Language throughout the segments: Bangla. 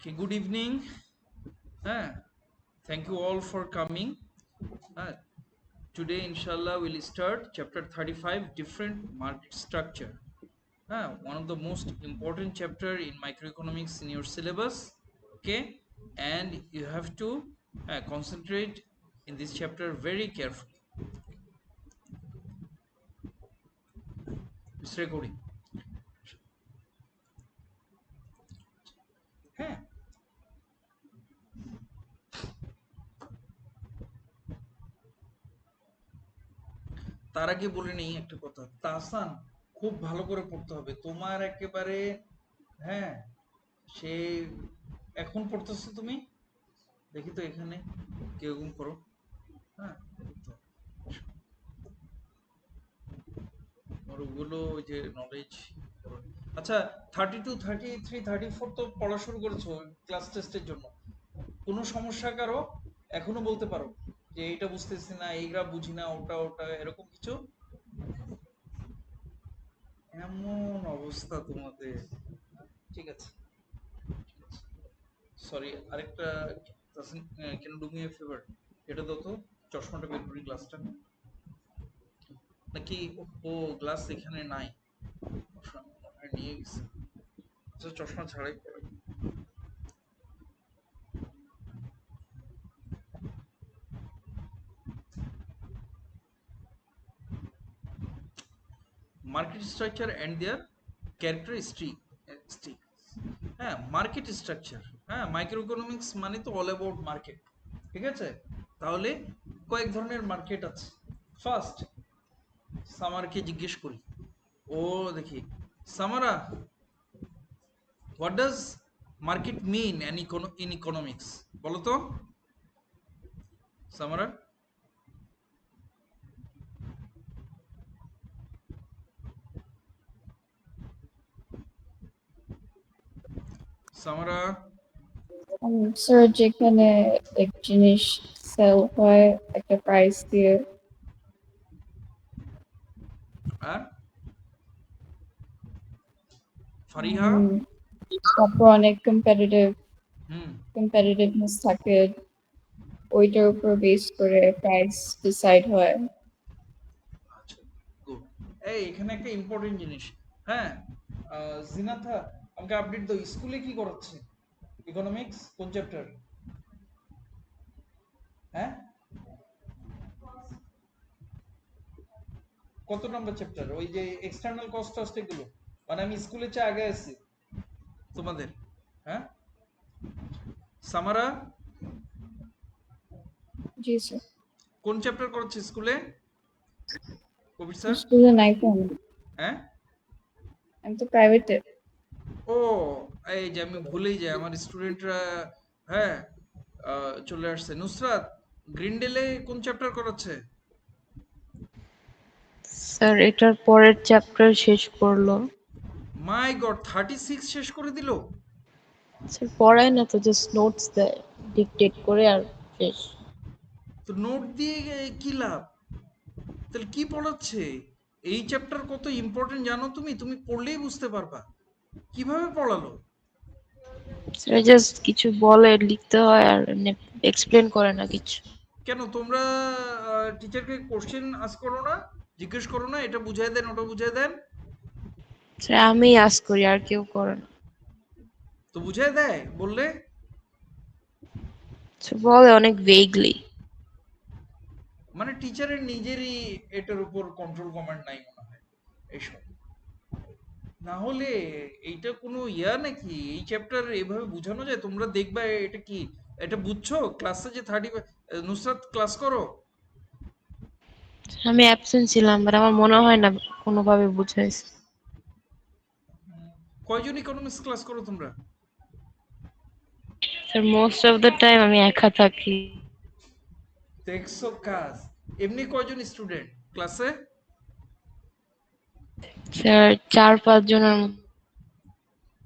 Okay, good evening. Thank you all for coming. Uh, Today, inshallah, we'll start chapter 35, different market structure. One of the most important chapter in microeconomics in your syllabus. Okay, and you have to concentrate in this chapter very carefully. It's recording. হ্যাঁ তার আগে বলে নেই একটা কথা, তাহসান খুব ভালো করে পড়তে হবে তোমার একেবারে। হ্যাঁ, সে এখন পড়তেছো তুমি, দেখি তো এখানে কিরকম করো। হ্যাঁ, ওগুলো ওই যে নলেজ। আচ্ছা, 32, 33, 34 তো পড়া শুরু করেছো ক্লাস টেস্টের জন্য। কোনো সমস্যা কারো এখনো বলতে পারো যে এইটা বুঝতেছি না, এই গ্রাফ বুঝি না, ওটা ওটা এরকম কিছু? এমন অবস্থা তোমাদের, ঠিক আছে। সরি, আরেকটা can do me a favour, এটা দাও তো, চশমাটা বের করি, গ্লাসটা নাকি। ও গ্লাস এখানে নাই, নিয়ে গেছে। আচ্ছা, চশমা ছাড়াই পড়ে। Market structure and their characteristic. হ্যাঁ, মার্কেট স্ট্রাকচার। হ্যাঁ, মাইক্রো ইকোনমিক্স মানে তো অল অ্যাবাউট মার্কেট। ঠিক আছে, তাহলে কয়েক ধরনের মার্কেট আছে। ফার্স্ট, সামারকে জিজ্ঞেস করি। ও দেখি, Samara, what does market mean in economics? বলো তো সামারা। সামারা, স্যার, যেখানে এক জিনিস সেল হয় একটা প্রাইস দিয়ে। আর ফারিহা? তারপর অনেক হুম, কম্পিটিটিভনেস থাকে, ওইটার উপর বেস করে প্রাইস ডিসাইড হয়। আচ্ছা, গুড। এই এখানে একটা ইম্পর্টেন্ট জিনিস। হ্যাঁ, জিনাথা, আমাকে আপডেট দাও, স্কুলে কি করাচ্ছে? ইকোনমিক্স কোন চ্যাপ্টার? হ্যাঁ, কত নম্বর চ্যাপ্টার? ওই যে এক্সটার্নাল কস্ট টস্ট এগুলো, মানে আমি স্কুলে চেয়ে আগে আছি তোমাদের। হ্যাঁ, সামারা, জি স্যার। কোন চ্যাপ্টার করাচ্ছে স্কুলে কবির স্যার? স্কুলে নাই তো আমি। হ্যাঁ, আমি তো প্রাইভেটে। ও, এই যে আমি ভুলেই যাই, আমার স্টুডেন্টরা। হ্যাঁ, চলে আসছে। নুসরাত, গ্রিনডেলে কোন চ্যাপ্টার করাচ্ছে? স্যার এটার পরের চ্যাপ্টার শেষ করলো। মাই গড, 36 শেষ করে দিল। স্যার পড়ায় না তো, জাস্ট নোটস দেয়, ডিকটেট করে আর শেষ। তো নোট দিয়ে কি লাভ? তাহলে কি পড়াচ্ছে? এই চ্যাপ্টার কত ইম্পর্টেন্ট জানো তুমি? তুমি পড়লেই বুঝতে পারবা। কিভাবে পড়ালো? স্যার জাস্ট কিছু বলে লিখতে হয় আর এক্সপ্লেন করে না কিছু। কেন তোমরা টিচারকে কোশ্চেন আস্ক করো না, জিজ্ঞেস করো না, এটা বুঝাই দেন, ওটা বুঝাই দেন? স্যার আমি আস করি, আর কেউ করে না। তো বুঝাই দেয় বললে? স্যার বলে অনেক ভেগলি। মানে টিচারের নিজেরই এটার উপর কন্ট্রোল কমান্ড নাই মনে হয় এইসব। না হলে এইটা কোনো ইয়া নাকি? এই চ্যাপ্টার এভাবে বোঝানো যায়? তোমরা দেখবা এটা কি, এটা বুঝছো ক্লাসে যে 30? নুসরাত, ক্লাস করো? আমি অ্যাবসেন্ট ছিলাম, বাট আমার মনে হয় না কোনোভাবে বুঝাইছে। কয়জন ইকোনমিক্স ক্লাস করো তোমরা? Sir most of the time আমি একা থাকি। দেখছো কাজ। এমনি কয়জন স্টুডেন্ট ক্লাসে? স্যার 4-5 জনের মতো।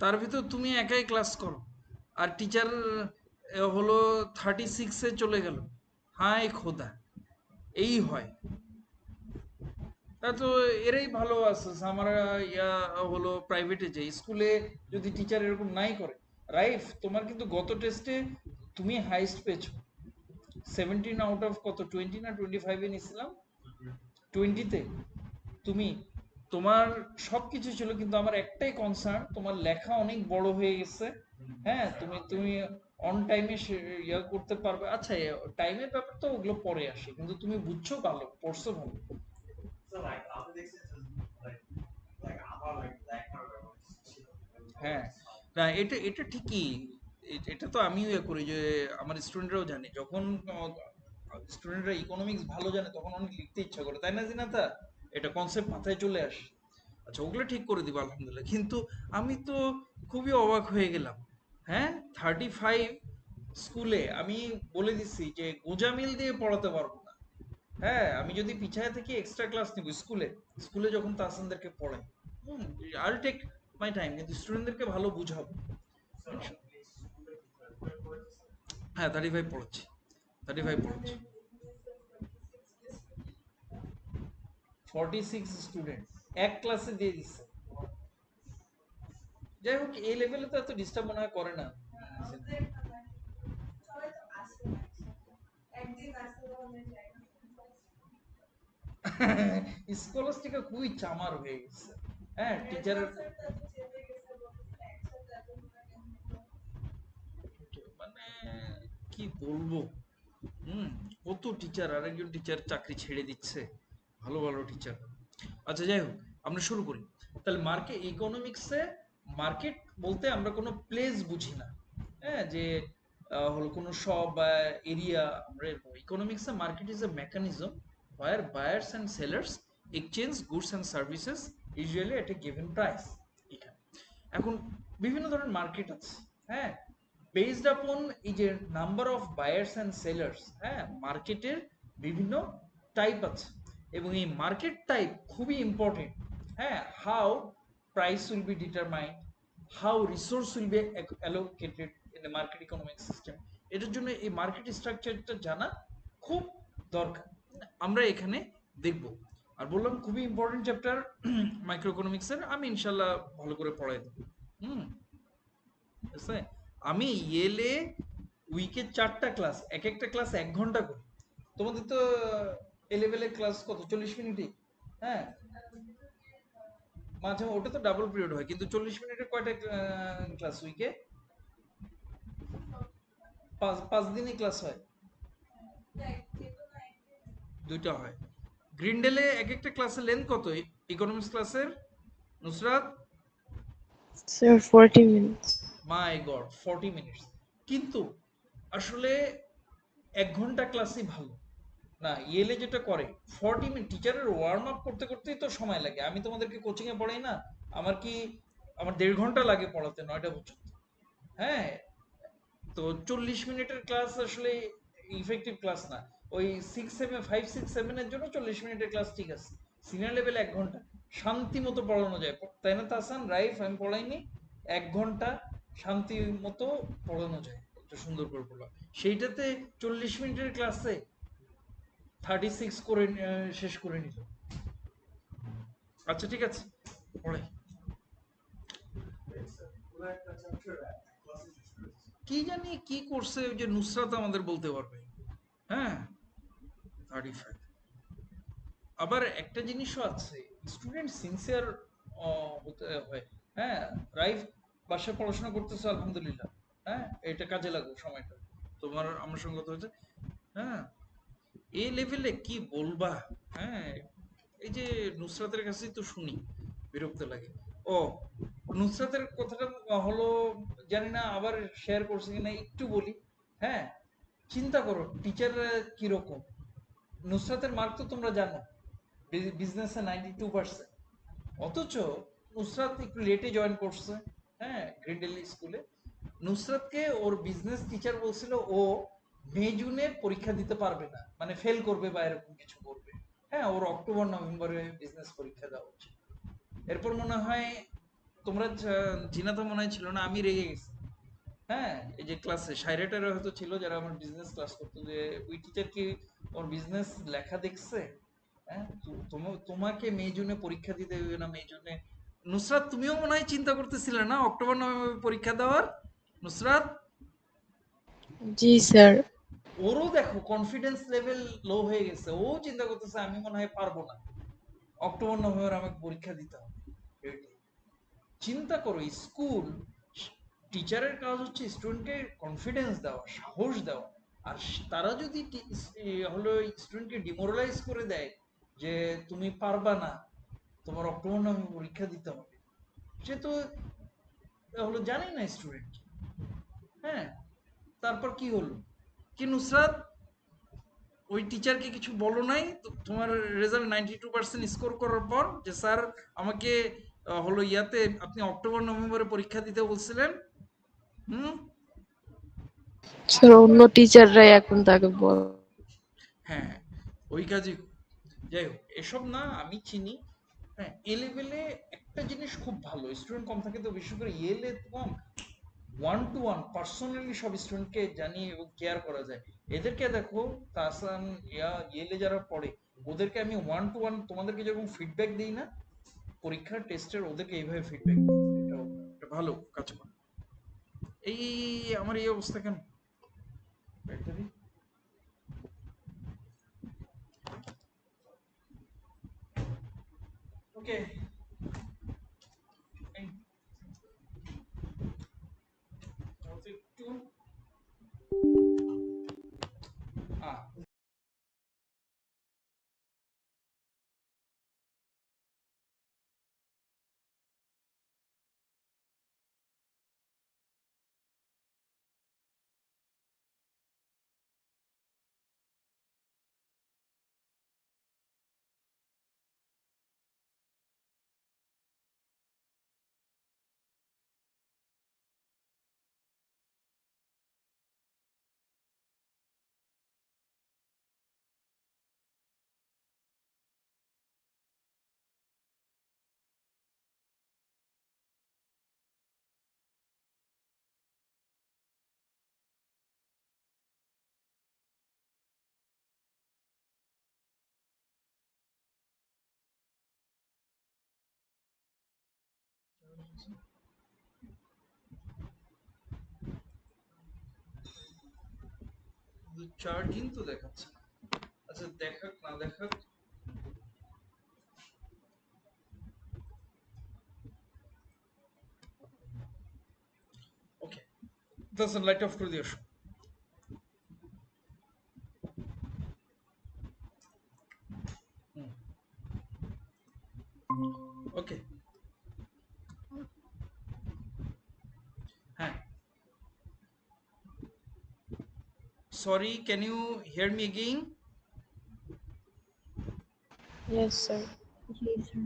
তার ভিতর তুমি একাই ক্লাস করো, আর টিচার হলো 36-এ চলে গেল। হায় খোদা, এই হয়। তা তো এরাই ভালো আছে। আমরা ইয়া হলো প্রাইভেটে, যে স্কুলে যদি টিচার এরকম নাই করে, রাইফ, তোমার কিন্তু গত টেস্টে তুমি হাইস্ট পেয়েছো, 17 আউট অফ কত, 20 না 25 নিছিলাম, 20-তে তুমি, তোমার সবকিছু ছিল, কিন্তু আমার একটাই কনসার্ন, তোমার লেখা অনেক বড় হয়ে গেছে। হ্যাঁ, তুমি তুমি অন টাইমে ইয়া করতে পারবে। আচ্ছা, টাইমের ব্যাপার তো ওগুলো পরে আসে, কিন্তু তুমি বুঝছো ভালো, পড়ছো ভালো। হ্যাঁ, না এটা এটা ঠিকই, এটা তো আমিও ইয়ে করি যে আমার স্টুডেন্টরাও জানে, যখন স্টুডেন্টরা ইকোনমিক্স ভালো জানে তখন অনেক লিখতে ইচ্ছা করে, তাই না জিনাতা? এটা কনসেপ্ট মাথায় চলে আসে। আচ্ছা, ওগুলো ঠিক করে দিব আলহামদুলিল্লাহ, কিন্তু আমি তো খুবই অবাক হয়ে গেলাম। হ্যাঁ, 35 স্কুলে আমি বলে দিচ্ছি যে গোজামিল দিয়ে পড়াতে পারবো না। হ্যাঁ, আমি যদি পিছায় থেকে এক্সট্রা ক্লাস নিব স্কুলে, স্কুলে যখন তাসানদেরকে পড়াই, আইল টেক মাই টাইম, কিন্তু স্টুডেন্টদেরকে ভালো বুঝাবো। হ্যাঁ, 35 পড়াচ্ছি, 35 পড়াচ্ছি, 46 স্টুডেন্ট এক ক্লাসে দিয়ে দিচ্ছে। যাই হোক, এই লেভেলে তো এত ডিস্টার্ব মনে হয় করে না। স্কলাস্টিকা খুবই চামার হয়ে গেছে। হ্যাঁ, টিচারের মানে কি বলবো, হুম, কত টিচার, আরেকজন টিচার চাকরি ছেড়ে দিচ্ছে, ভালো ভালো টিচার। আচ্ছা, যাই হোক, আমরা শুরু করি। তাহলে মার্কেট ইকোনমিক্সে, মার্কেট বলতে আমরা কোনো প্লেস বুঝি না। হ্যাঁ, যে হলো কোনো শপ বা এরিয়া, আমরা ইকোনমিক্সে market is a mechanism where buyers and sellers exchange goods and services usually at a given price। এখানে এখন বিভিন্ন ধরনের মার্কেট আছে। হ্যাঁ, বেসড আপন এই যে number of buyers and sellers, হ্যাঁ, মার্কেটের বিভিন্ন টাইপ আছে, এবং এই মার্কেট টাইপ খুবই ইম্পর্টেন্ট। হ্যাঁ, how price will be determined, how resource will be allocated in the market economic system, এটার জন্য এই মার্কেট স্ট্রাকচারটা জানা খুব দরকার, আমরা এখানে দেখব। আর বললাম খুবই ইম্পর্টেন্ট চ্যাপ্টার মাইক্রো ইকোনমিক্সের, আমি ইনশাল্লাহ ভালো করে পড়াই দেবো। হুম, ঠিক আছে। আমি ইয়েলে উইকে 4টা ক্লাস, এক একটা ক্লাস 1 ঘন্টা করে। তোমাদের তো এ লেভেলের ক্লাস কত, 40 মিনিটই? হ্যাঁ, মাঝে ওটা তো ডাবল পিরিয়ড হয়, কিন্তু 40 মিনিটের কয়টা ক্লাস উইকে? 5 দিনই ক্লাস হয়, 2টা হয়। গ্রিনডেলে এক একটা ক্লাসের লেন্থ কত ইকোনমিক্স ক্লাসের, Nusrat? Sir 40 minutes। My god, 40 minutes! কিন্তু আসলে 1 ঘন্টা ক্লাসই ভালো। না, ইয়েলে যেটা করে, 40 মিনিট টিচারের ওয়ার্ম আপ করতে করতেই তো সময় লাগে। আমি তোমাদেরকে কোচিং এ পড়াই না, আমার কি, আমার 1.5 ঘন্টা লাগে পড়াতে, 9টা পর্যন্ত। হ্যাঁ, তো 40 মিনিটের ক্লাস আসলে ইফেক্টিভ ক্লাস না। ওই 5 6 7 এর জন্য 40 মিনিটের ক্লাস ঠিক আছে, সিনিয়র লেভেল 1 ঘন্টা শান্তি মতো পড়ানো যায়, তাই না তাহসান, রাইফ? আমি পড়াইনি, 1 ঘন্টা শান্তি মতো পড়ানো যায়, একটু সুন্দর করে পড়লাম। সেইটাতে 40 মিনিটের ক্লাসে 36 করে শেষ করে নিল। আচ্ছা, ঠিক আছে, পড়াই। কি জানি কি করছে, ওই যে নুসরাত আমাদের বলতে পারবে। হ্যাঁ, 35। আবার একটা জিনিসও আছে, স্টুডেন্ট সিনসিয়ার হতে হয়। হ্যাঁ, রাইফ, বাসায় পড়াশোনা করতেছো আলহামদুলিল্লাহ। হ্যাঁ, এটা কাজে লাগুক সময়টা, তোমার আমার সঙ্গে কথা হচ্ছে। হ্যাঁ, এই লেভেলে কি বলবা। হ্যাঁ, এই যে নুসরাতের কাছেই তো শুনি, বিরক্ত লাগে। ও, নুসরাতের কথাটা হলো, জানি না আবার শেয়ার করছে কিনা, একটু বলি। হ্যাঁ, চিন্তা করো টিচাররা কিরকম। নুসরাতের মার্ক তো তোমরা জানো, বিজনেসে 92%, অথচ নুসরাত একটু লেটে জয়েন করছে। হ্যাঁ, গ্রিন্ডেল স্কুলে নুসরাতকে ওর বিজনেস টিচার বলছিল ও মে জুনে পরীক্ষা দিতে পারবে না, মানে ফেল করবে বা এরকম কিছু করবে। হ্যাঁ, ওর অক্টোবর নভেম্বরে বিজনেস পরীক্ষা দেওয়া উচিত। এরপর মনে হয় তোমরা জিনাতা মনে হয় ছিল না, আমি রেগে গেছি। হ্যাঁ, এই যে ক্লাসে সাইরেটারে হয়তো ছিল যারা আমার বিজনেস ক্লাস করতো, যে ওই টিচার কি ওর বিজনেস লেখা দেখছে? হ্যাঁ, তোমাকে মে জুনে পরীক্ষা দিতে হবে না, মে জুনে। নুসরাত, তুমিও মনে হয় চিন্তা করতেছিলে না অক্টোবর নভেম্বর পরীক্ষা দেওয়ার? নুসরাত, জি স্যার। ওরও দেখো কনফিডেন্স লেভেল লো হয়ে গেছে, ও চিন্তা করতেছে আমি মনে হয় পারবো না, অক্টোবর নভেম্বর আমাকে পরীক্ষা দিতে হবে। চিন্তা করো, স্কুল টিচারের কাজ হচ্ছে স্টুডেন্টকে কনফিডেন্স দেওয়া, সাহস দেওয়া। আর তারা যদি হলো স্টুডেন্টকে ডিমোরালাইজ করে দেয় যে তুমি পারবা না, তোমার অক্টোবর নভেম্বর পরীক্ষা দিতে হবে, সে তো হলো জানেই না স্টুডেন্ট। হ্যাঁ, তারপর কি হলো, কি নুসরাত, ওই টিচারকে কিছু বলো নাই তোমার রেজাল্ট 92% স্কোর করার পর, যে স্যার আমাকে হলো ইয়াতে আপনি অক্টোবর নভেম্বরে পরীক্ষা দিতে বলছিলেন? হুম। স্যার অন্য টিচাররাই এখন তাকে বল। হ্যাঁ, ওই কাজই। যাই হোক, এসব না আমি চিনি। হ্যাঁ, এ লেভেলে একটা জিনিস খুব ভালো, স্টুডেন্ট কম থাকে তো, বিশেষ করে এলে কম, ওয়ান টু ওয়ান পার্সোনালি সব স্টুডেন্টকে জানিয়ে এবং কেয়ার করা যায়। এদেরকে দেখো, তাসান ইয়েলে যারা পড়ে, ওদেরকে আমি ওয়ান টু ওয়ান তোমাদেরকে যেরকম ফিডব্যাক দিই না পরীক্ষার টেস্টের, ওদেরকে এইভাবে ফিডব্যাক দিই। এটাও একটা ভালো কাজ করে। এই আমার এই অবস্থা কেন? ব্যাটারি। ওকে, একটু চার্জিং তো দেখাচ্ছে না। আচ্ছা, দেখাক না দেখাক। ওকে, লাইট অফ করে দিয়ে আসো। ওকে। হ্যাঁ, sorry, can you hear me again? Yes sir. জি স্যার।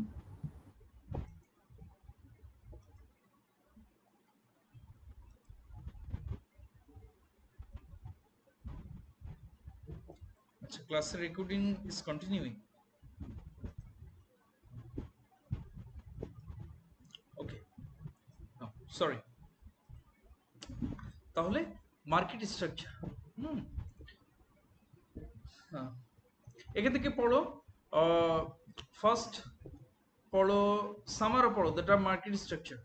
আচ্ছা, ক্লাসের recording is continuing. Okay, sorry. তাহলে মার্কেট স্ট্রাকচার, হুম, হ্যাঁ, এখান থেকে পড়ো। ফার্স্ট পড়ো, সামারও পড়ো, that are market structure.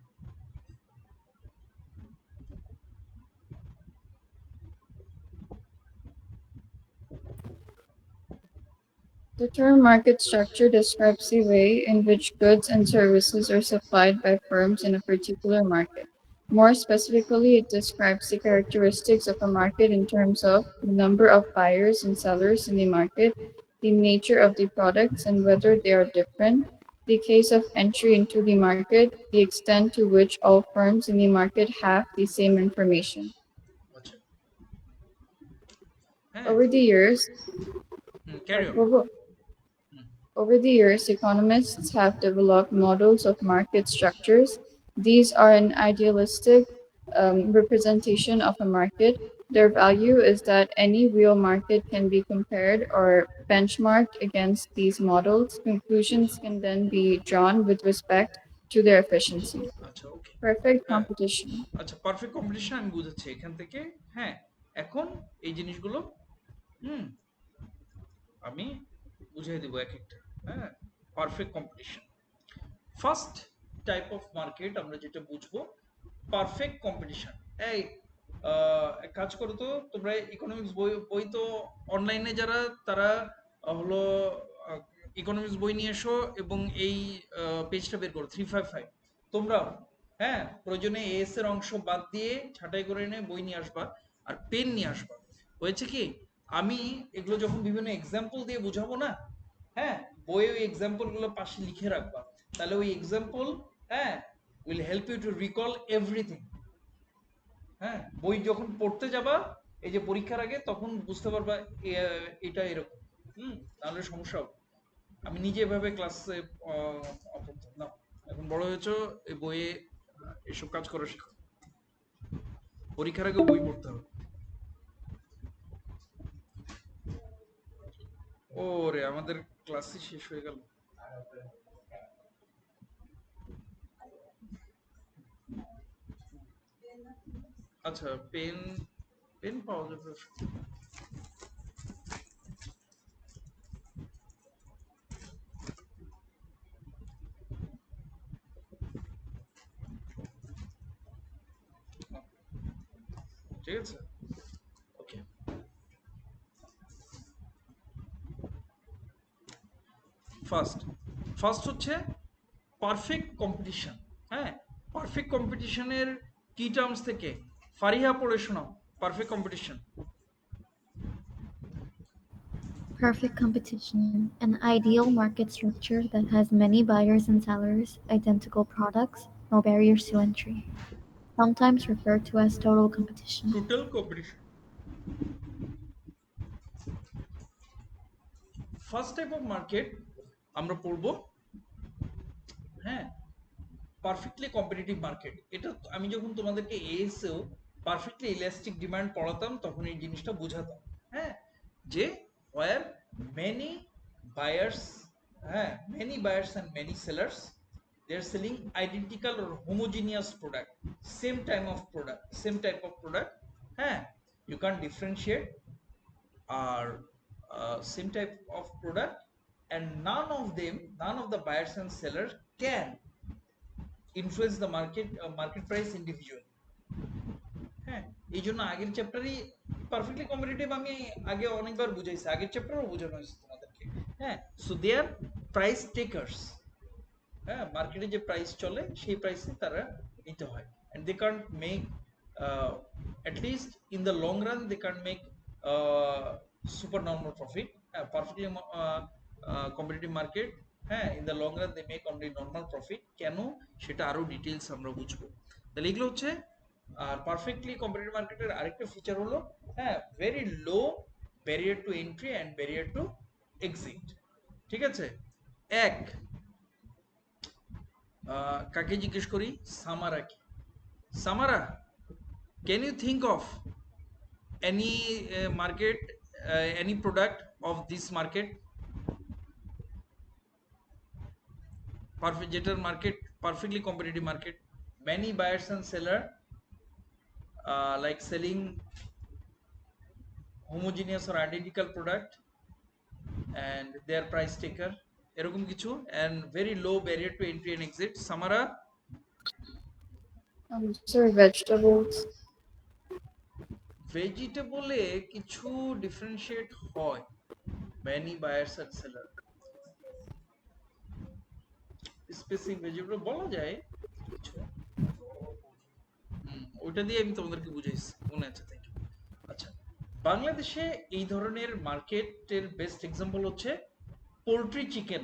The term market structure describes the way in which goods and services are supplied by firms in a particular market. More specifically, it describes the characteristics of a market in terms of the number of buyers and sellers in the market, the nature of the products and whether they are different, the case of entry into the market, the extent to which all firms in the market have the same information. আচ্ছা, হ্যাঁ, Over the years, carry on. Over the years, economists have developed models of market structures. These are an idealistic representation of a market. Their value is that any real market can be compared or benchmarked against these models. Conclusions can then be drawn with respect to their efficiency. আচ্ছা, ওকে। Perfect হ্যাঁ, competition. আচ্ছা, পারফেক্ট কম্পিটিশন আমি বুঝাচ্ছি এখান থেকে। হ্যাঁ, এখন এই জিনিসগুলো হুম আমি বুঝিয়ে দিব এক একটা। হ্যাঁ, perfect competition, first type of market আমরা যেটা বুঝবো, পারফেক্ট কম্পিটিশন। এই এক কাজ করো তো, তোমরা ইকোনমিক্স বই বই তো অনলাইনে যারা, তারা হলো ইকোনমিক্স বই নিয়ে এসো এবং এই পেজটা বের করো 355। তোমরাও, হ্যাঁ, প্রয়োজনে এএস এর অংশ বাদ দিয়ে ছাঁটাই করে এনে বই নিয়ে আসবা আর পেন নিয়ে আসবা। হয়েছে কি, আমি এগুলো যখন বিভিন্ন এক্সাম্পল দিয়ে বুঝাবো না, হ্যাঁ, বইয়ে ওই এক্সাম্পল গুলো পাশে লিখে রাখবা। তাহলে ওই এক্সাম্পল, হ্যাঁ, will help you to recall everything. হ্যাঁ, বই যখন পড়তে যাবা এই যে পরীক্ষার আগে, তখন বুঝতে পারবা এটা এরকম। তাহলে সমস্যা হবে। আমি নিজে এভাবে ক্লাসে পড়তাম না, এখন বড় হয়েছো, এই বইয়ে এসব কাজ করা শেখো। পরীক্ষার আগে বই পড়তে হবে। ও রে, আমাদের ক্লাসই শেষ হয়ে গেল। আচ্ছা, পেন, পেন পাওয়া যাবে। ঠিক আছে, ওকে। ফার্স্ট ফার্স্ট হচ্ছে পারফেক্ট কম্পিটিশন। হ্যাঁ, পারফেক্ট কম্পিটিশনের কি টার্মস থেকে ফারিহা পড়ে শোনাও। Perfect competition. Perfect competition, an ideal market structure that has many buyers and sellers, identical products, no barriers to entry, sometimes referred to as total competition. Total competition. First type of market আমরা পড়বো, হ্যাঁ, পারফেক্টলি কম্পিটিটিভ মার্কেট। এটা আমি যখন তোমাদেরকে এএসএও পারফেক্টলি ইলাস্টিক ডিমান্ড পড়াতাম, তখন এই জিনিসটা বোঝাতাম। হ্যাঁ, যে ওয়ার মেনি বায়ার্স, হ্যাঁ, many buyers and many sellers, they are selling identical or homogeneous product, same type of product, হ্যাঁ, you can't differentiate, or same type of product, and none of the buyers and sellers can influence the market price individually। হ্যাঁ, এই জন্য আগের চ্যাপ্টারই পারফেক্টলি কম্পিটিটিভ আমি আগে অনেকবার বুঝাইছি, আগের চ্যাপ্টারও বোঝানো হয়েছে তোমাদেরকে। হ্যাঁ, so they are price takers. হ্যাঁ, মার্কেটে যে প্রাইস চলে সেই প্রাইসে তারা নিতে হয়, and they can't make, at least in the long run they can't make super normal profit। হ্যাঁ, পারফেক্টলি কম্পিটিটিভ মার্কেট, হ্যাঁ, in the long run they make only normal profit. কেন, সেটা আরো ডিটেইলস আমরা বুঝবো। তাহলে এগুলো হচ্ছে। আর পারফেক্টলি কম্পিটিটিভ মার্কেটের আরেকটা ফিচার হলো, হ্যাঁ, very low barrier to entry and barrier to exit. ঠিক আছে, এক, কাকে জিজ্ঞেস করি, সামারা কি? Samara, can you think of any market, any product of this market, perfect, যেটার market perfectly competitive market, many buyers and seller, like selling homogeneous or identical product and their price taker, এরকম কিছু, and very low barrier to entry and exit। সামারা, Sir, vegetables. ভেজিটেবলে কিছু ডিফারেন্সিয়েট হয়, many buyers and seller, specific vegetable বলা যায় কিছু। ওইটা দিয়ে আমি তোমাদেরকে বুঝাইছি, মনে আছে? Thank you. আচ্ছা, বাংলাদেশে এই ধরনের মার্কেটের বেস্ট এক্সাম্পল হচ্ছে পোল্ট্রি চিকেন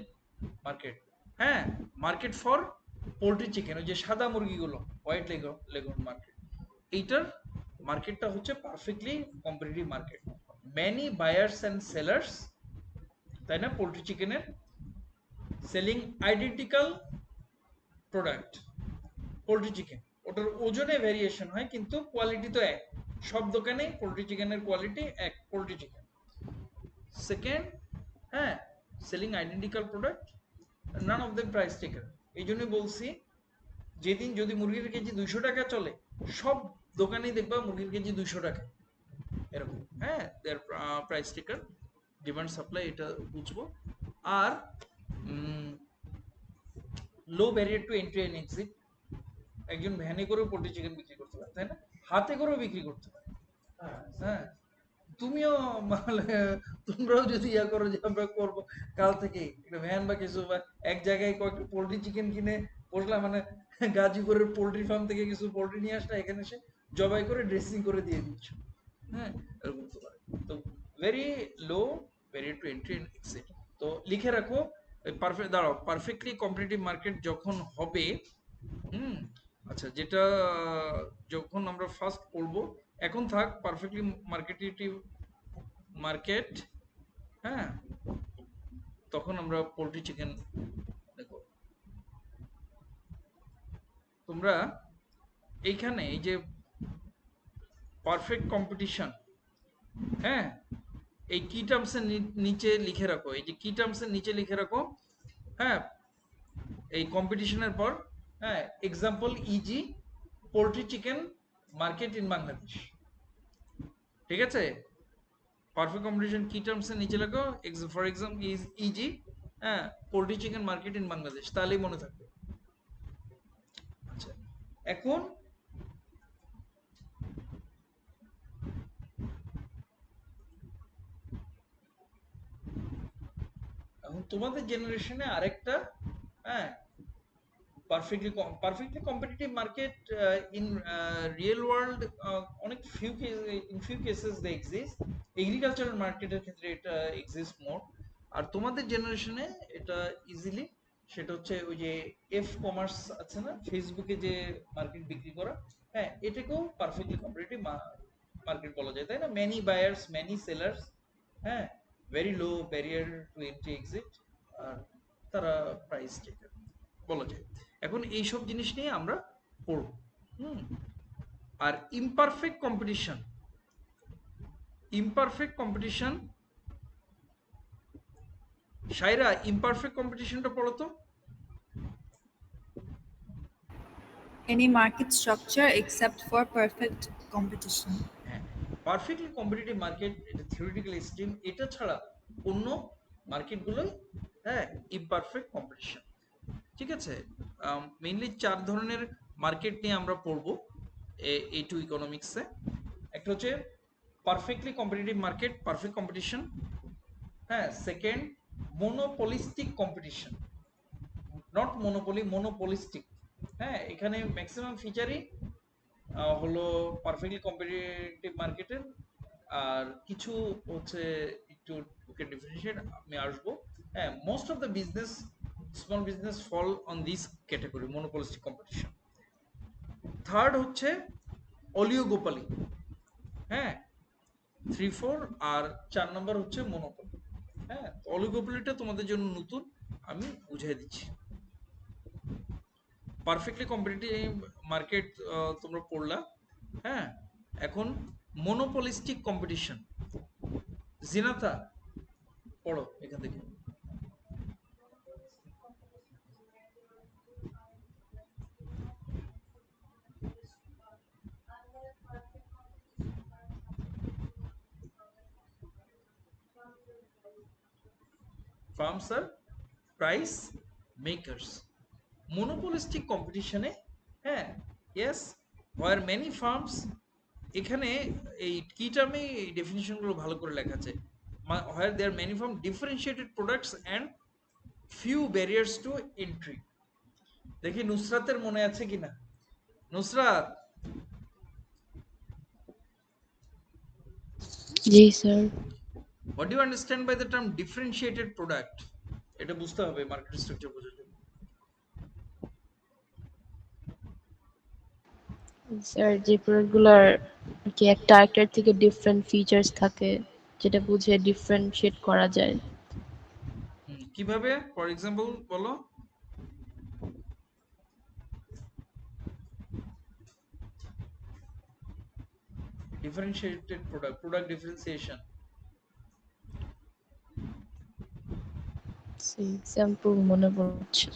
মার্কেট। হ্যাঁ, মার্কেট ফর পোল্ট্রি চিকেন, ওই যে সাদা মুরগিগুলো, হোয়াইট লেগন মার্কেট। এইটার মার্কেটটা হচ্ছে perfectly competitive market, many buyers and sellers, তাই না? পোল্ট্রি চিকেনের selling identical product. Poultry chicken, ওটার ওজনে ভেরিয়েশন হয় কিন্তু কোয়ালিটি তো এক, সব দোকানে পোল্ট্রি চিকেনের কোয়ালিটি এক, পোল্ট্রি চিকেন। সেকেন্ড, হ্যাঁ, selling identical product, none of them price taker. এই জন্যই বলছি, যেদিন যদি মুরগির কেজি 200 টাকা চলে, সব দোকানেই দেখবা মুরগির কেজি 200 টাকা, এরকম। হ্যাঁ, there price taker, demand supply, এটা বুঝবো। আর low barrier to entry and exit, একজন ভ্যানে করেও পোল্ট্রি চিকেন বিক্রি করতে পারে, তাই না? হাতে করেও বিক্রি করতে পারে। হ্যাঁ, তুমিও মানে তোমরাও যদি ইয়া করো যে আমরা করবো কাল থেকে একটা ভ্যান বা কিছু বা এক জায়গায় কয়েকটা পোল্ট্রি চিকেন কিনে বসলাম, মানে গাজীপুরের পোল্ট্রি ফার্ম থেকে কিছু পোল্ট্রি নিয়ে আসলে এখানে এসে জবাই করে ড্রেসিং করে দিয়ে দিচ্ছ। হ্যাঁ, এরকম তো পারে। তো very low barrier to entry and exit. তো লিখে রাখো পারফেক্ট, দাঁড়াও, পারফেক্টলি কম্পিটিটিভ মার্কেট যখন হবে, হুম, আচ্ছা, যেটা যখন আমরা ফার্স্ট পড়বো, এখন থাক পারফেক্টলি মার্কেটিভ মার্কেট, হ্যাঁ, তখন আমরা পোল্ট্রি চিকেন দেখো। তোমরা এইখানে এই যে পারফেক্ট কম্পিটিশন, হ্যাঁ, এই কি টার্মসের নিচে লিখে রাখো, এই যে কি টার্মসের নিচে লিখে রাখো, হ্যাঁ, এই কম্পিটিশনের পর, হ্যাঁ, example easy poultry chicken market in Bangladesh, ঠিক আছে? পারফেক্ট কম্পিটিশন কি টার্মসের নিচে লেখো, ফর এক্সাম্পল ইজি, হ্যাঁ, poultry chicken market in Bangladesh, তাহলেই মনে থাকবে। আচ্ছা, এখন এখন তোমাদের জেনারেশনে আরেকটা, হ্যাঁ, perfectly competitive market in real world, অনেক few cases they exist. Agricultural মার্কেটের ক্ষেত্রে এটা এক্সিস্ট মোর। আর তোমাদের জেনারেশনে এটা ইজিলি, সেটা হচ্ছে ওই যে এফ কমার্স আছে না, ফেসবুকে যে মার্কেট বিক্রি করা, হ্যাঁ, এটাকেও পারফেক্টলি কম্পিটিটিভ মার্কেট বলা যায়, তাই না? মেনি বায়ার্স, মেনি সেলার্স, হ্যাঁ, very low barrier to entry exit, আর তারা প্রাইস টেকার বলা যায়। এখন এইসব জিনিস নিয়ে আমরা পড়ব। হুম, আর ইমপারফেক্ট কম্পিটিশন, সাইরা ইমপারফেক্ট কম্পিটিশনটা পড়ো তো। Any market structure except for perfect competition. হ্যাঁ, পারফেক্টলি কম্পিটিটিভ মার্কেট এটা থিওরিটিক্যাল স্ট্রিম, এটা ছাড়া অন্য মার্কেটগুলোই, হ্যাঁ, ইমপারফেক্ট কম্পিটিশন, ঠিক আছে? মেইনলি 4 ধরনের মার্কেট নিয়ে আমরা পড়বো এই টু ইকোনমিক্সে। একটা হচ্ছে perfectly competitive market, perfect competition, হ্যাঁ। সেকেন্ড, মোনোপলিস্টিক কম্পিটিশন, নট মনোপলি, মোনোপলিস্টিক, হ্যাঁ, এখানে ম্যাক্সিমাম ফিচারই হলো পারফেক্টলি কম্পিটিটিভ মার্কেটের, আর কিছু হচ্ছে একটু ওকে ডিফারেন্সিয়েট আমি আসবো। হ্যাঁ, most of the business, small business fall on this category, monopolistic competition. Third হচ্ছে অলিওগোপালি, হ্যাঁ, 3, 4, আর 4 নম্বর হচ্ছে মনোপলি। হ্যাঁ, অলিগোপলিটা তোমাদের জন্য নতুন, আমি বুঝিয়ে দিচ্ছি। পারফেক্টলি কম্পিটিটিভ মার্কেট তোমরা পড়লা, হ্যাঁ। এখন মনোপলিস্টিক কম্পিটিশন, জিনাতা পড়ো এখান থেকে। ফার্মস আর প্রাইস মেকার্স, মনোপলিস্টিক কম্পিটিশনে, হ্যাঁ, ইয়েস, হোয়ার মেনি ফার্মস, এখানে এই কি টার্মে এই ডেফিনিশনগুলো ভালো করে লেখা আছে, where there many firm, differentiated products and few barriers to entry. দেখি নুসরাতের মনে আছে কিনা। নুসরাত, জি sir. What do you understand by the term differentiated product? এটা বুঝতে হবে মার্কেট স্ট্রাকচার বোঝার জন্য। স্যার, যে প্রোডাক্টগুলোর কি একটা আরেকটার থেকে ডিফারেন্ট ফিচার্স থাকে, যেটা বুঝে ডিফারেন্সিয়েট করা যায়। কিভাবে? ফর এক্সাম্পল বলো। Differentiated product differentiation. এক্সাম্পল মনে পড়ছে।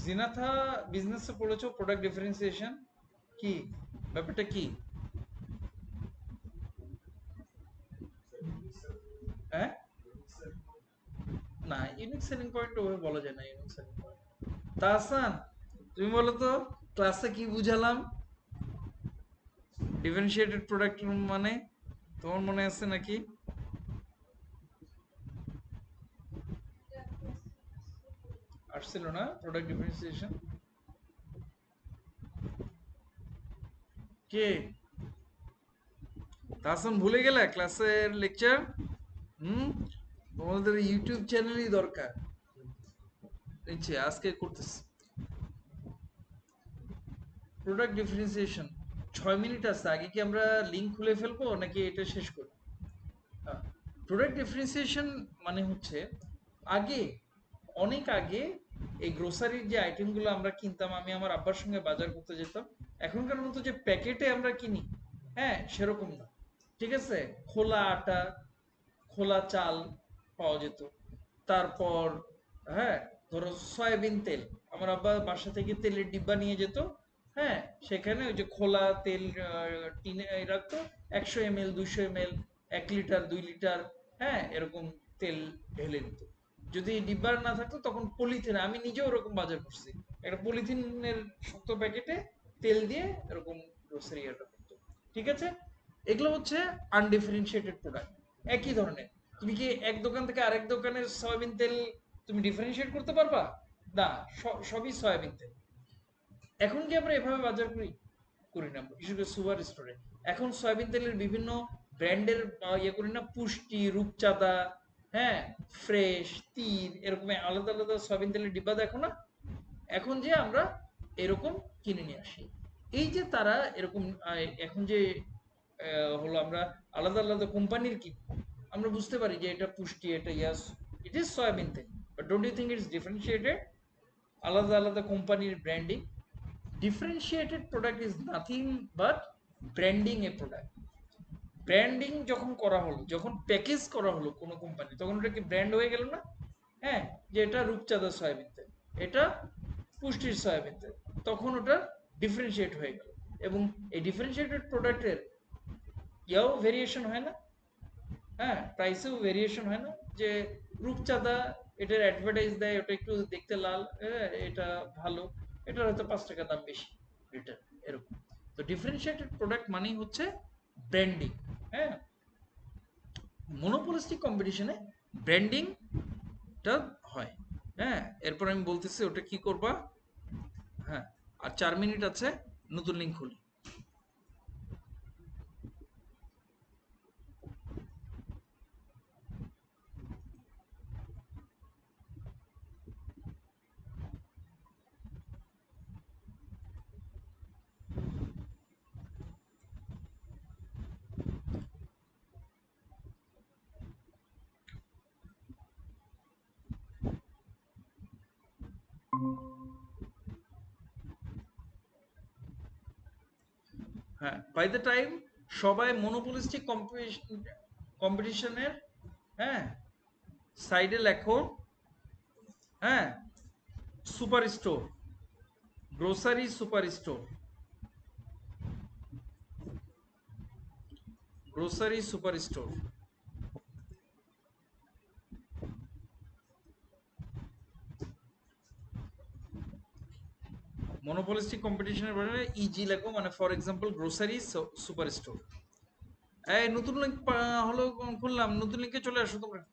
জিনাথা বিজনেসে পড়েছো প্রোডাক্ট ডিফারেন্সিয়েশন, কি ব্যাপারটা কি? হ্যাঁ, না, ইউনিক সেলিং পয়েন্ট ওভাবে বলা যায় না। ইউনিক সেলিং পয়েন্ট, তাহসান তুমি বলো তো ক্লাসে কি বুঝালাম? ডিফারেন্সিয়েটেড প্রোডাক্ট মানে তোমার মনে আছে নাকি? আসছিল না প্রোডাক্ট ডিফারেন্সিয়েশন? কে? তাহসান ভুলে গেলে ক্লাসের লেকচার? হুম, তোমাদের ইউটিউব চ্যানেলই দরকার। নিচ্ছে আজকে করতেছি প্রোডাক্ট ডিফারেন্সিয়েশন। 6 মিনিট আছে, আগে কি আমরা লিঙ্ক খুলে ফেলবো নাকি এটা শেষ করব? প্রোডাক্ট ডিফারেন্সিয়েশন মানে হচ্ছে আগে, অনেক আগে এই গ্রোসারির যে আইটেমগুলো আমরা কিনতাম, আমি আমার আব্বার সঙ্গে বাজার করতে যেতাম, এখনকার মতো যে প্যাকেটে আমরা কিনি, হ্যাঁ সেরকম না। ঠিক আছে, খোলা আটা, খোলা চাল পাওয়া যেত। তারপর হ্যাঁ, ধরো সয়াবিন তেল, আমার আব্বা বাসা থেকে তেলের ডিব্বা নিয়ে যেত। হ্যাঁ, সেখানে ওই যে খোলা তেল টিনে রাখতো, 100 ml, 200 ml, 1 লিটার, 2 লিটার, হ্যাঁ এরকম তেল ঢেলে দিত। যদি ডিব্বার না থাকতো তখন পলিথিন, আমি নিজেও ওরকম বাজার করছি, একটা পলিথিনের শক্ত প্যাকেটে তেল দিয়ে এরকম গ্রোসারি এটা করতো। ঠিক আছে, এগুলো হচ্ছে আনডিফারেন্সিয়েটেড প্রোডাক্ট। একই ধরনের, তুমি কি এক দোকান থেকে আরেক দোকানের সয়াবিন তেল তুমি ডিফারেন্সিয়েট করতে পারবা? না, সবই সয়াবিন তেল। এখন কি আমরা এভাবে বাজার করি? করি না, বিশেষ করে সুপার স্টোরে। এখন সয়াবিন তেলের বিভিন্ন ব্র্যান্ডের ইয়ে করি না, পুষ্টি, রূপচাঁদা, হ্যাঁ ফ্রেশ, তীর, এরকম আলাদা আলাদা সয়াবিন তেলের ডিব্বা দেখো না? এখন যে আমরা এরকম কিনে নিয়ে আসি, এই যে তারা এরকম এখন যে হলো আমরা আলাদা আলাদা কোম্পানির কি, আমরা বুঝতে পারি যে এটা পুষ্টি, এটা ইয়াস, ইট ইজ সয়াবিন তেল, but don't you think it's differentiated? আলাদা আলাদা কোম্পানির branding. Differentiated product is nothing but branding a product. Branding যখন করা হলো, যখন প্যাকেজ করা হলো কোনো কোম্পানি, তখন ওটা কি ব্র্যান্ড হয়ে গেল না? হ্যাঁ, যে এটা রূপচাঁদা সয়াবিন তেল, এটা পুষ্টির সয়াবিন তেল, তখন ওটা ডিফারেন্সিয়েট হয়ে গেল। এবং এই ডিফারেন্সিয়েটেড প্রোডাক্টের ইয়াও ভেরিয়েশন হয় না? হ্যাঁ, প্রাইসেও ভেরিয়েশন হয় না? যে রূপচাঁদা, এটার অ্যাডভার্টাইজ দেয়, ওটা একটু দেখতে লাল, হ্যাঁ এটা ভালো, এটার হয়তো 5 টাকা দাম বেশি লিটার, এরকম। তো ডিফারেন্সিয়েটেড প্রোডাক্ট মানেই হচ্ছে ব্র্যান্ডিং। হ্যাঁ, মনোপলিস্টিক কম্পিটিশনে ব্র্যান্ডিংটা হয়। হ্যাঁ, এরপর আমি বলতেছি ওটা কি করবা। হ্যাঁ, আর 4 মিনিট আছে, নতুন লিঙ্ক খুলি। হ্যাঁ, বাই দ্য টাইম সবাই মনোপলিস্টিক কম্পিটিশনের, হ্যাঁ সাইডে লেখো, হ্যাঁ super store, grocery super store, grocery super store. Monopolistic কম্পিটিশনের ব্যাপারে ইজি লেখো, মানে for example grocery super store. এই নতুন লিঙ্ক হলো, খুললাম, নতুন লিঙ্কে চলে আসো তোমরা।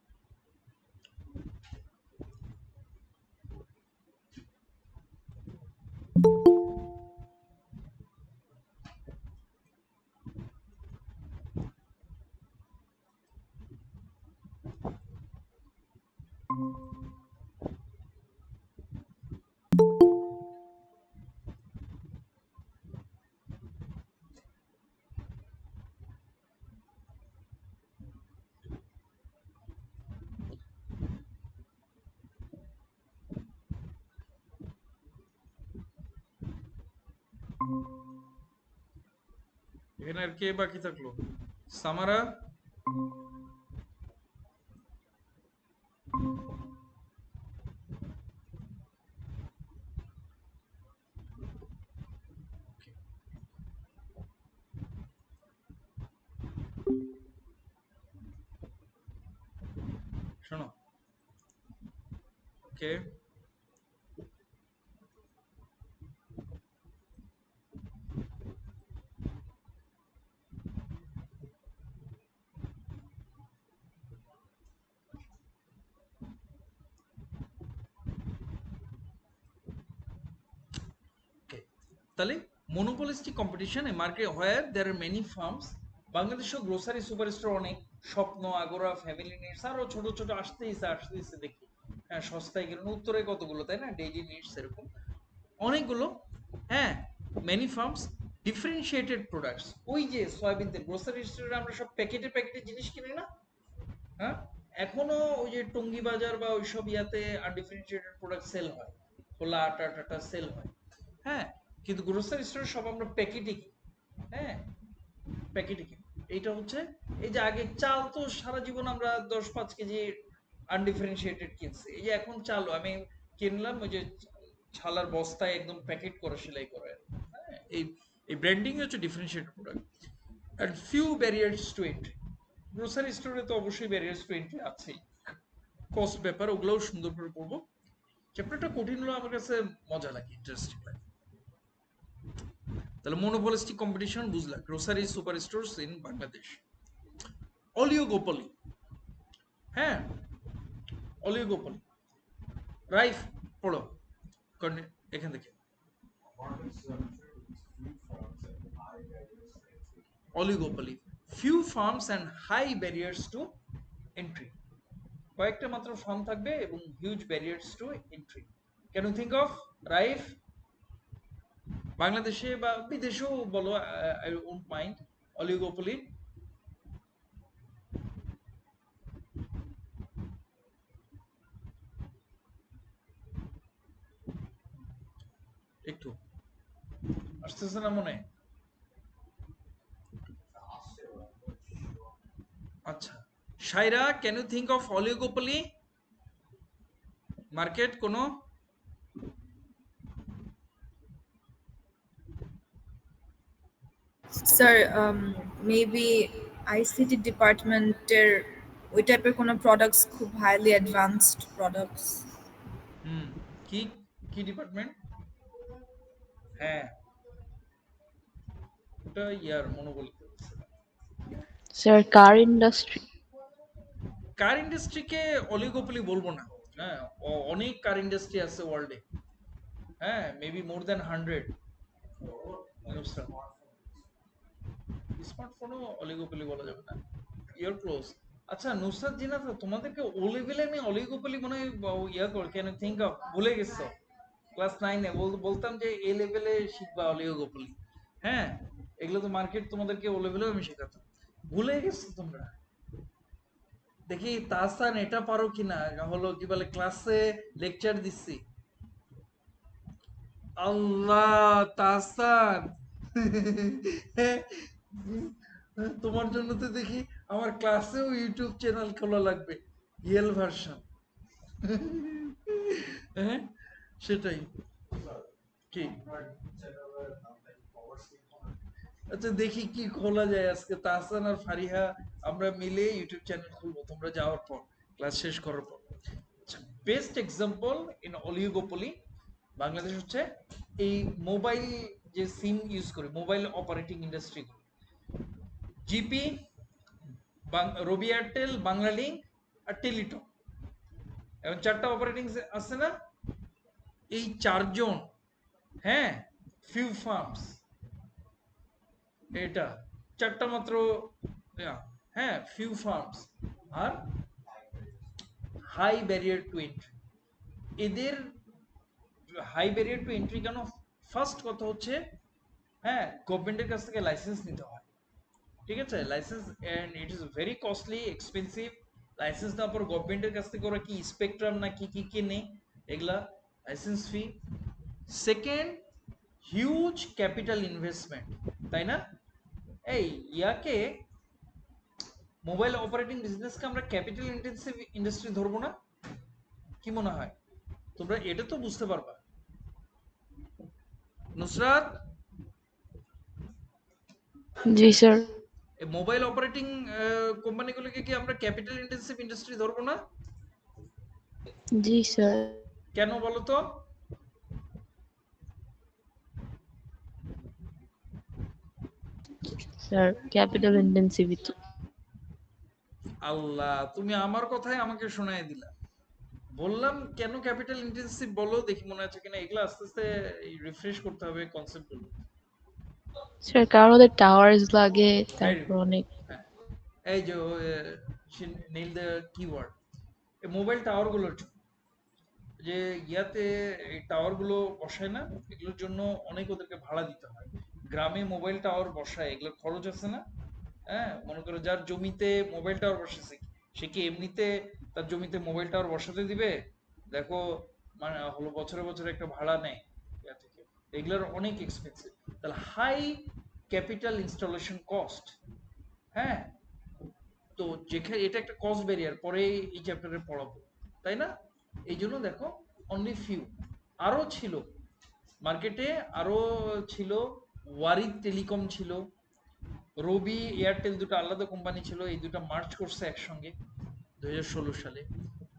এখানে আর কে বাকি থাকলো? সামারা? শোনো, ওকে, তাহলে monopolistic competition a market where there are many firms, বাংলাদেশেও গ্রোসারি সুপারস্টোর অনেক, স্বপ্ন, আগোরা, ফ্যামিলি নিডস, আরো ছোট ছোট আসতেইছে দেখি। হ্যাঁ, সস্তায় কিনুন, উত্তরে কতগুলো তাই না, ডেইলি নিডস এরকম অনেকগুলো। হ্যাঁ, মেনি ফার্মস, ডিফারেন্সিয়েটেড প্রোডাক্টস, ওই যে সয়াবিন তেল, গ্রোসারি স্টোরে আমরা সব প্যাকেটে প্যাকেটে জিনিস কিনি না, হ্যাঁ, এখনো ওই যে টঙ্গী বাজার বা ওইসব ইয়াতে আনডিফারেন্সিয়েটেড প্রোডাক্ট সেল হয়, খোলা আটা টাটা সেল হয়। হ্যাঁ, কিন্তু গ্রোসারি স্টোরে সব আমরা প্যাকেটে কিনি। হ্যাঁ, প্যাকেটে কিনি। এইটা হচ্ছে, এই যে আগে চাল তো সারা জীবন আমরা 10-5 কেজি আনডিফারেন্সিয়েটেড কিনছি, এই যে এখন চাল আমি কিনলাম ওই যে ছালার বস্তায় একদম প্যাকেট করে সেলাই করে। হ্যাঁ, এই এই ব্র্যান্ডিং হচ্ছে differentiated product and few barriers to entry. Grocery স্টোরে তো অবশ্যই ব্যারিয়ার্স টু এন্ট্রি আছেই, কস্ট ব্যাপার, ওগুলোও সুন্দর করে পড়বো। চ্যাপ্টারটা কঠিন হলো, আমার কাছে মজা লাগে, ইন্টারেস্টিং লাগে। তাহলে মোনোপলিস্টিক কম্পিটিশন বুঝলা, grocery super stores in Bangladesh. Oligopoly, হ্যাঁ, অলিওগোপলি, রাইফ পড়ো এখান থেকে। Oligopoly, few firms and high barriers to entry, কয়েকটা মাত্র ফার্ম থাকবে এবং huge barriers to entry. Can you think of Raif? বাংলাদেশে বা বিদেশেও বলো, আই ওন্ট মাইন্ড, অলিগোপলি। একটু আসতেছে না মনে? আচ্ছা, Saira, can you think of oligopoly market কোনো? স্যার মেবি আইসিটি ডিপার্টমেন্টের ওই টাইপের কোনো প্রোডাক্টস, খুব হাইলি অ্যাডভান্সড প্রোডাক্টস। হুম, কি কি ডিপার্টমেন্ট? হ্যাঁ, ওটা ইয়ার মনোবলি। স্যার কার ইন্ডাস্ট্রি। কার ইন্ডাস্ট্রিকে অলিগোপলি বলবো না। হ্যাঁ, অনেক কার ইন্ডাস্ট্রি আছে ওয়ার্ল্ডে। হ্যাঁ, মেবি মোর দ্যান 100। স্মার্টফোনও অলিগোপলি বলা যাবে না, ইয়ার ক্লোজ। আচ্ছা নুসরাত জিনাত, তোমাদেরকে ও লেভেলে আমি অলিগোপলি মনে হয় ইয়া কর, কেন থিঙ্ক অফ ভুলে গেছো? ক্লাস 9-এ বলতাম যে এ লেভেলে শিখবা অলিগোপলি। হ্যাঁ, এগুলো তো মার্কেট তোমাদেরকে ও লেভেলেও আমি শেখাতাম, ভুলে গেছো তোমরা। দেখি তাহসান এটা পারো কিনা, হলো কি বলে ক্লাসে লেকচার দিচ্ছি। আল্লাহ, তাহসান তোমার জন্য তো দেখি আমার ক্লাসেও ইউটিউব চ্যানেল খোলা লাগবে, ইয়েল ভার্সন। হ্যাঁ, সেটাই। কি? আচ্ছা দেখি কি খোলা যায় আজকে, তাহসান আর ফারিহা আমরা মিলে ইউটিউব চ্যানেল খুলবো তোমরা যাওয়ার পর, ক্লাস শেষ করার পর। Best example in oligopoly Bangladesh হচ্ছে এই মোবাইল যে সিম ইউজ করে, মোবাইল অপারেটিং ইন্ডাস্ট্রি, জিপি, রবি এয়ারটেল, বাংলালিংক আর টেলিটক, এবং 4টা অপারেটিং আছে না, এই 4জন। হ্যাঁ, ফিউ ফার্মস, এটা 4টা মাত্র। হ্যাঁ, few firms are high barrier to entry. এদের হাই ব্যারিয়ার টু এন্ট্রি কেন? ফার্স্ট কথা হচ্ছে, হ্যাঁ, গভর্নমেন্টের কাছ থেকে লাইসেন্স নিতে হয়। ঠিক আছে, licence and it is very costly, expensive. Licence নেওয়ার পর গভর্নমেন্টের কাছ থেকে ওরা কি স্পেকট্রাম না কি কি কিনে, এগুলা লাইসেন্স ফি। সেকেন্ড, হিউজ ক্যাপিটাল ইনভেস্টমেন্ট, তাই না? এই ইয়াকে মোবাইল অপারেটিং বিজনেসকে আমরা ক্যাপিটাল ইন্টেন্সিভ ইন্ডাস্ট্রি ধরবো না? কি মনে হয় তোমরা? এটা তো বুঝতে পারবা নুসরাত। জি স্যার। এই মোবাইল অপারেটিং কোম্পানিগুলোকে কি আমরা ক্যাপিটাল ইন্টেন্সিভ ইন্ডাস্ট্রি ধরবো না? জি স্যার। কেন বলো তো? Sir capital ইন্টেন্সিভিটি। আল্লাহ, তুমি আমার কথাই আমাকে শোনায় দিলা। বললাম কেন ক্যাপিটাল ইন্টেন্সিভ বলো দেখি মনে আছে কিনা, এগুলো আস্তে আস্তে রিফ্রেশ করতে হবে কনসেপ্টগুলো। স্যার কারণ ওদের টাওয়ার্স লাগে, ভেরি তারপর গুড। অনেক হ্যাঁ, এই যে নেইল দ্য কিওয়ার্ড, এই মোবাইল টাওয়ার গুলোর জন্য যে ইয়াতে এই টাওয়ার গুলো বসায় না, এগুলোর জন্য অনেক ওদেরকে ভাড়া দিতে হয়। গ্রামে মোবাইল টাওয়ার বসায়, এগুলোর খরচ আছে না? হ্যাঁ, মনে করো যার জমিতে মোবাইল টাওয়ার বসেছে, সে কি এমনিতে তার জমিতে মোবাইল টাওয়ার বসাতে দিবে? দেখো, মানে হলো বছরে বছরে একটা ভাড়া নেয় ইয়া থেকে। এগুলোর অনেক এক্সপেন্সিভ, তাহলে হাই ক্যাপিটাল ইনস্টলেশন কস্ট। হ্যাঁ, তো যেখানে এটা একটা কস্ট ব্যারিয়ার, পরে এই চ্যাপ্টারে পড়াবো, তাই না? এই জন্য দেখো অনলি ফিউ। আরো ছিল মার্কেটে, আরো ছিল, ওয়ারিদ টেলিকম ছিল, রবি এয়ারটেল, দুটো আলাদা কোম্পানি ছিল, এই দুটো মার্চ করছে একসঙ্গে 2016 সালে।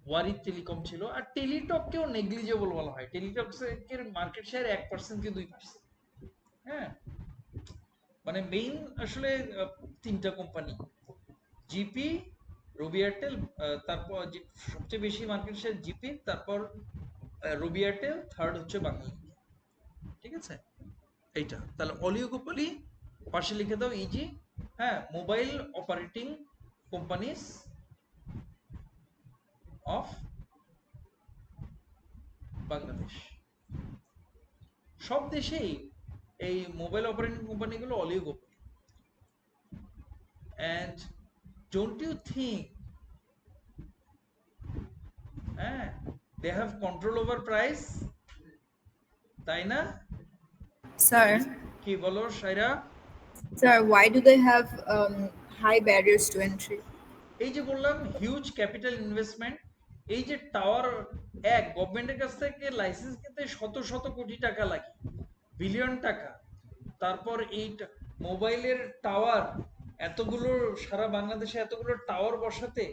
ওয়ারিদ টেলিকম ছিল, আর টেলিটককেও নেগলিজেবল বলা হয়। টেলিটকের মার্কেট শেয়ার 1% কি 2%। হ্যাঁ, মানে মেইন আসলে তিনটা কোম্পানি, জিপি, রবি এয়ারটেল, তারপর সবচেয়ে বেশি মার্কেট শেয়ার জিপি, তারপর রবি এয়ারটেল, থার্ড হচ্ছে বাংলা। ঠিক আছে, এইটা তাহলে অলিগোপলি পাশে লিখে দাও, ইজি। হ্যাঁ, mobile operating companies of Bangladesh. সব দেশেই এই মোবাইল অপারেটিং কোম্পানিগুলো oligopoly. And don't you think, হ্যাঁ, they have control over price, তাই না? স্যার, কি বলো Saira? Sir, why do they have high barriers to entry? এই যে বললাম হিউজ ক্যাপিটাল ইনভেস্টমেন্ট, এই যে টাওয়ার, এক গভর্নমেন্টের কাছ থেকে লাইসেন্স কিনতে শত শত কোটি টাকা লাগে, বিলিয়ন টাকা। তারপর এই মোবাইলের টাওয়ার, এতগুলো সারা বাংলাদেশে এতগুলো টাওয়ার বসাতে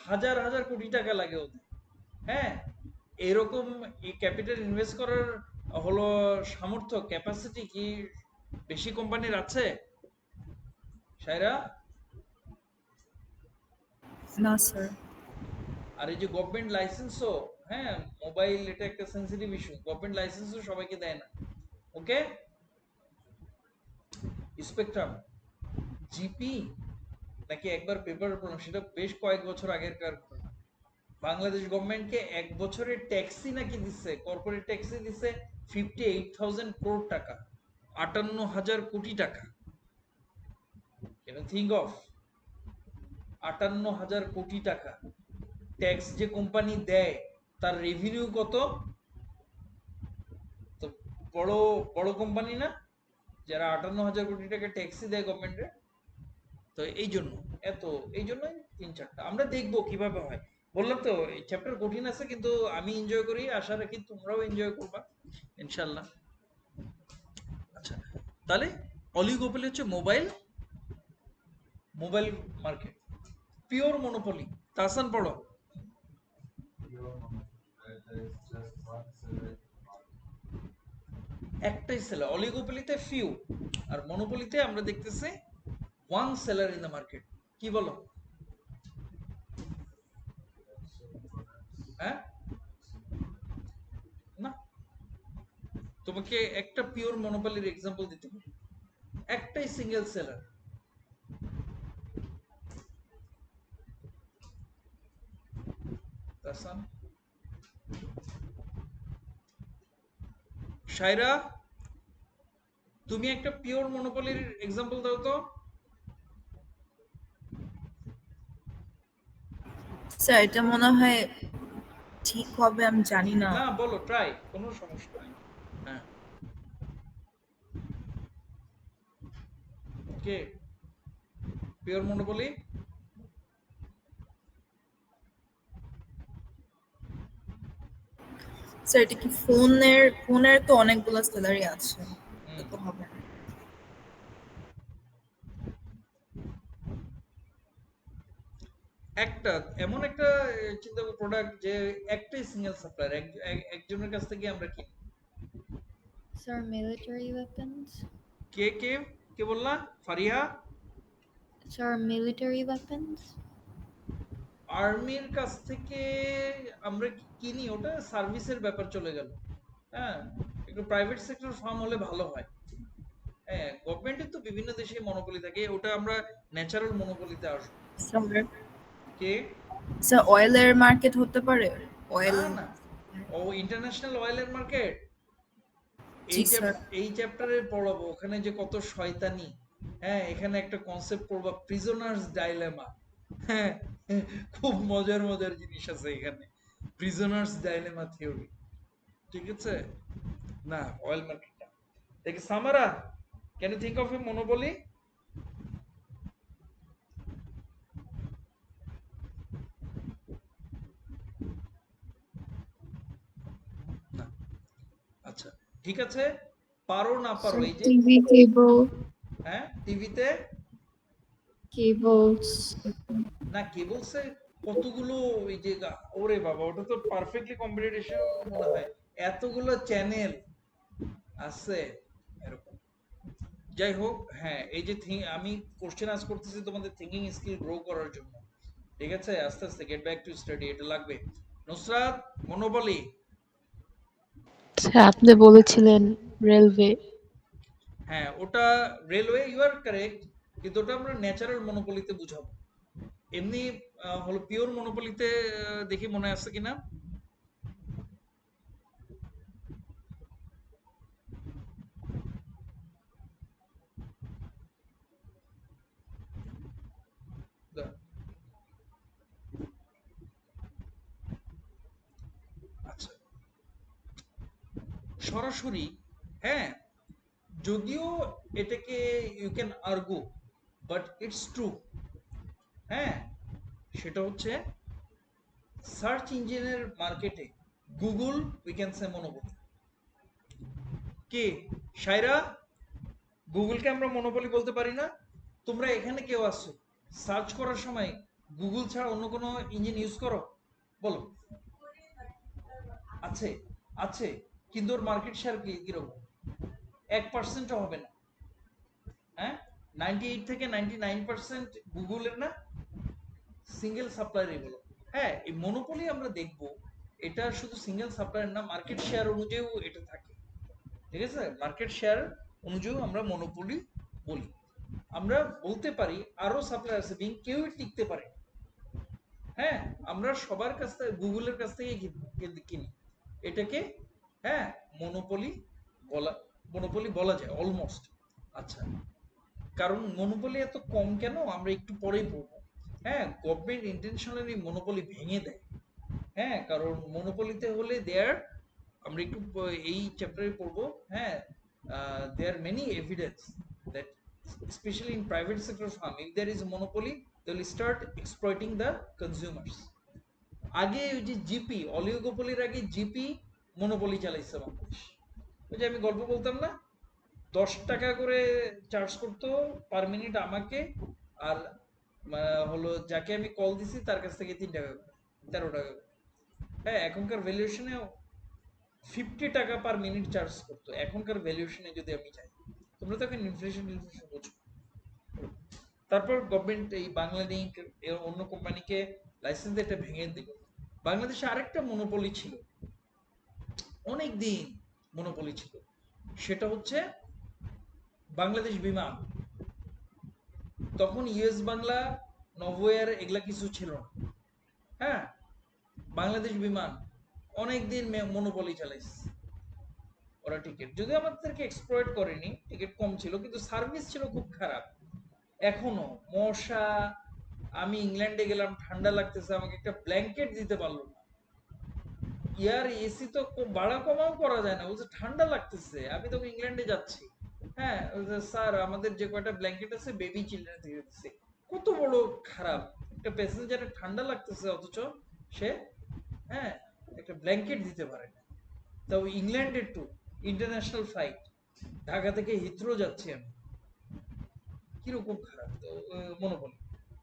হাজার হাজার কোটি টাকা লাগে ওদের। হ্যাঁ, এরকম এই ক্যাপিটাল ইনভেস্ট করার হলো সামর্থ্য, ক্যাপাসিটি কি বেশি কোম্পানির আছে সাইরা? না স্যার। আর এই যে গভর্নমেন্ট লাইসেন্সও, হ্যাঁ, মোবাইল এটা একটা সেন্সিটিভ ইস্যু, গভর্নমেন্ট লাইসেন্সও সবাইকে দেয় না। ওকে, স্পেকট্রাম, জিপি নাকি একবার পেপার পড়লাম, সেটা বেশ কয়েক বছর আগেরকার ঘটনা। বাংলাদেশ গভর্নমেন্টকে এক বছরের ট্যাক্সই নাকি দিচ্ছে, কর্পোরেট ট্যাক্সি দিচ্ছে 58,000 crore টাকা, 58,000 কোটি টাকা। থিঙ্ক অফ, 58,000 কোটি টাকা ট্যাক্স যে কোম্পানি দেয়, তার রেভিনিউ কত? তো বড় বড় কোম্পানি না, যারা 58,000 কোটি টাকা ট্যাক্সই দেয় গভর্নমেন্টে। তো এই জন্য এত, এই জন্যই তিন চারটা আমরা দেখবো কিভাবে হয়। বললাম তো এই চ্যাপ্টার কঠিন আছে, কিন্তু আমি এনজয় করি, আশা রাখি তোমরাও এনজয় করবা ইনশাল্লাহ। আচ্ছা, তাহলে অলিগোপলি হচ্ছে mobile, mobile market. Pure monopoly, Tasan পড়ো। একটাই সেলার, অলিগোপলিতে ফিউ, আর মনোপলিতে আমরা দেখতেছি one seller in the market. কি বলো? হ্যাঁ, না, তোমাকে একটা পিওর মনোপলির এক্সাম্পল দিতে হবে, একটাই সিঙ্গেল সেলার। তাসান, শায়রা, তুমি একটা পিওর মনোপলির এক্সাম্পল দাও তো। স্যার, এটা মনে হয় ঠিক হবে, আমি জানি না। না বলো, ট্রাই, কোনো সমস্যা নাই। হ্যাঁ, ওকে, পিওর মনোপলি। স্যার, এটা কি ফোনের তো অনেকগুলো সেলারই আছে, এটা তো হবে না। একটা এমন একটা চিন্তা প্রোডাক্ট যে একটাই সিঙ্গেল সাপ্লায়ার, একজনের কাছ থেকে আমরা কিনি। Sir, military weapons? কে কে কে বললা? ফারিহা? Sir, military weapons? আর্মির কাছ থেকে আমরা কিনি, ওটা সার্ভিসের ব্যাপার চলে গেল। হ্যাঁ, একটু প্রাইভেট সেক্টর ফার্ম হলে ভালো হয়। হ্যাঁ, গভর্নমেন্টের তো বিভিন্ন দেশে মনোপলি থাকে, ওটা আমরা ন্যাচারাল মনোপলিতে আসবো। স্যার কে? স্যার অয়েলের মার্কেট হতে পারে, না অয়েল। না, ও ইন্টারন্যাশনাল অয়েলের মার্কেট, জি স্যার। এই চ্যাপ্টারে পড়াবো ওখানে যে কত শয়তানি। হ্যাঁ, এখানে একটা কনসেপ্ট পড়বা, প্রিজনার্স ডাইলেমা। হ্যাঁ, খুব মজার মজার জিনিস আছে এখানে, প্রিজনার্স ডাইলেমা থিওরি। ঠিক আছে? না, অয়েল মার্কেট না। দেখি Samara, can you think of a monopoly? না। আচ্ছা, ঠিক আছে, পারো না পারো, So এই যে TV cable, হ্যাঁ টিভিতে, cables. না কেবলসে কতগুলো, ওই যে ওরে বাবা, ওটা তো পারফেক্টলি কম্পিটিশন মনে হয়, এতগুলো চ্যানেল আছে এরকম। যাই হোক, হ্যাঁ, এই যে আমি কোশ্চেন আস করতেছি তোমাদের থিঙ্কিং স্কিল গ্রো করার জন্য। ঠিক আছে, আস্তে আস্তে গেট ব্যাক টু স্টাডি, এটা লাগবে। নুসরাত, মনোবলি। স্যার আপনি বলেছিলেন রেলওয়ে। হ্যাঁ, ওটা রেলওয়ে, ইউ আর কারেক্ট, কিন্তু ওটা আমরা ন্যাচারাল মনোপলিতে বুঝাবো। এমনি হলো পিওর মনোপলিতে, দেখি মনে আছে কিনা। আচ্ছা, সরাসরি, হ্যাঁ, যদিও এটাকে you can argue, but it's true. হ্যাঁ, সেটা হচ্ছে সার্চ ইঞ্জিনের মার্কেটে Google we can say monopoly. কে? সাইরা, গুগলকে আমরা মনোপলি বলতে পারি না? তোমরা এখানে কেউ আসছো, সার্চ করার সময় গুগল ছাড়া অন্য কোনো ইঞ্জিন ইউজ করো? বলো। আছে, আছে, কিন্তু ওর মার্কেট শেয়ার কিরকম? 1%ও হবে না। হ্যাঁ, 98 থেকে 99% গুগলের না, সিঙ্গেল সাপ্লায়ার এগুলো। হ্যাঁ, এই মনোপলি আমরা দেখব, এটা শুধু সিঙ্গেল সাপ্লায়ার না, মার্কেট শেয়ার অনুযায়ীও এটা থাকে। ঠিক আছে, মার্কেট শেয়ার অনুযায়ী আমরা মনোপলি বলি। আমরা বলতে পারি আরো সাপ্লায়ার আছে, বিং কেউই টিকতে পারে। হ্যাঁ, আমরা সবার কাছ থেকে, গুগলের কাছ থেকে কিনি, এটাকে, হ্যাঁ, মনোপলি বলা, মনোপলি বলা যায় অলমোস্ট। আচ্ছা, কারণ মনোপলি এত কম কেন আমরা একটু পরেই পড়বো। হ্যাঁ, গভর্নমেন্ট ইন্টেনশনালি মনোপলি ভেঙে দেয়। হ্যাঁ, কারণ মনোপলিতে হলে দেয়ার, আমরা একটু এই চ্যাপ্টারে পড়বো। হ্যাঁ, there many evidence that specially in private sector firm, if there is monopoly they will start exploiting the consumers. আগে ওই যে জিপি, অলিগোপলির আগে জিপি মনোপলি চালাইছে বাংলাদেশ। ওই যে আমি গল্প বলতাম না, 10 টাকা করে চার্জ করতো পার মিনিট আমাকে, আর হলো যাকে আমি কল দিছি তার কাছ থেকে 3 টাকা করে, 13 টাকা করে। হ্যাঁ, এখনকার ভ্যালুয়েশনে 50 টাকা পার মিনিট চার্জ করতো, এখনকার ভ্যালুয়েশনে যদি আমি চাই। তোমরা তো এখন ইনফ্লেশন বুঝো। তারপর গভর্নমেন্ট এই বাংলালিংক অন্য কোম্পানিকে লাইসেন্স দিয়ে এটা ভেঙে দিল। বাংলাদেশে আরেকটা মনোপলি ছিল, অনেক দিন মনোপলি ছিল, সেটা হচ্ছে বাংলাদেশ বিমান। তখন ইউএস বাংলা, নভোএয়ার এগুলা কিছু ছিল না। হ্যাঁ, বাংলাদেশ বিমান অনেক দিন মনোপলি চালাইছে ওরা। টিকিট যদি আমাদেরকে এক্সপ্লয়েট করেনি, টিকিট কম ছিল, কিন্তু সার্ভিস ছিল খুব খারাপ। এখনো মশা, আমি ইংল্যান্ডে গেলাম, ঠান্ডা লাগতেছে, আমাকে একটা ব্ল্যাঙ্কেট দিতে পারলো না। ইয়ার এসি তো ভাড়া কমাও করা যায় না, বলছে ঠান্ডা লাগতেছে, আমি তো ইংল্যান্ডে যাচ্ছি। হ্যাঁ, স্যার আমাদের যে কয়টা ব্ল্যাঙ্কেট আছে বেবি চিলড্রেন দিয়ে দিচ্ছে। কত বড় খারাপ, একটা প্যাসেঞ্জারের ঠান্ডা লাগতেছে অথচ সে, হ্যাঁ, একটা ব্ল্যাঙ্কেট দিতে পারে না। তাও ইংল্যান্ডের টু ইন্টারন্যাশনাল ফ্লাইট, ঢাকা থেকে হিথ্রো যাচ্ছি আমি, কিরকম খারাপ তো মনোপলি।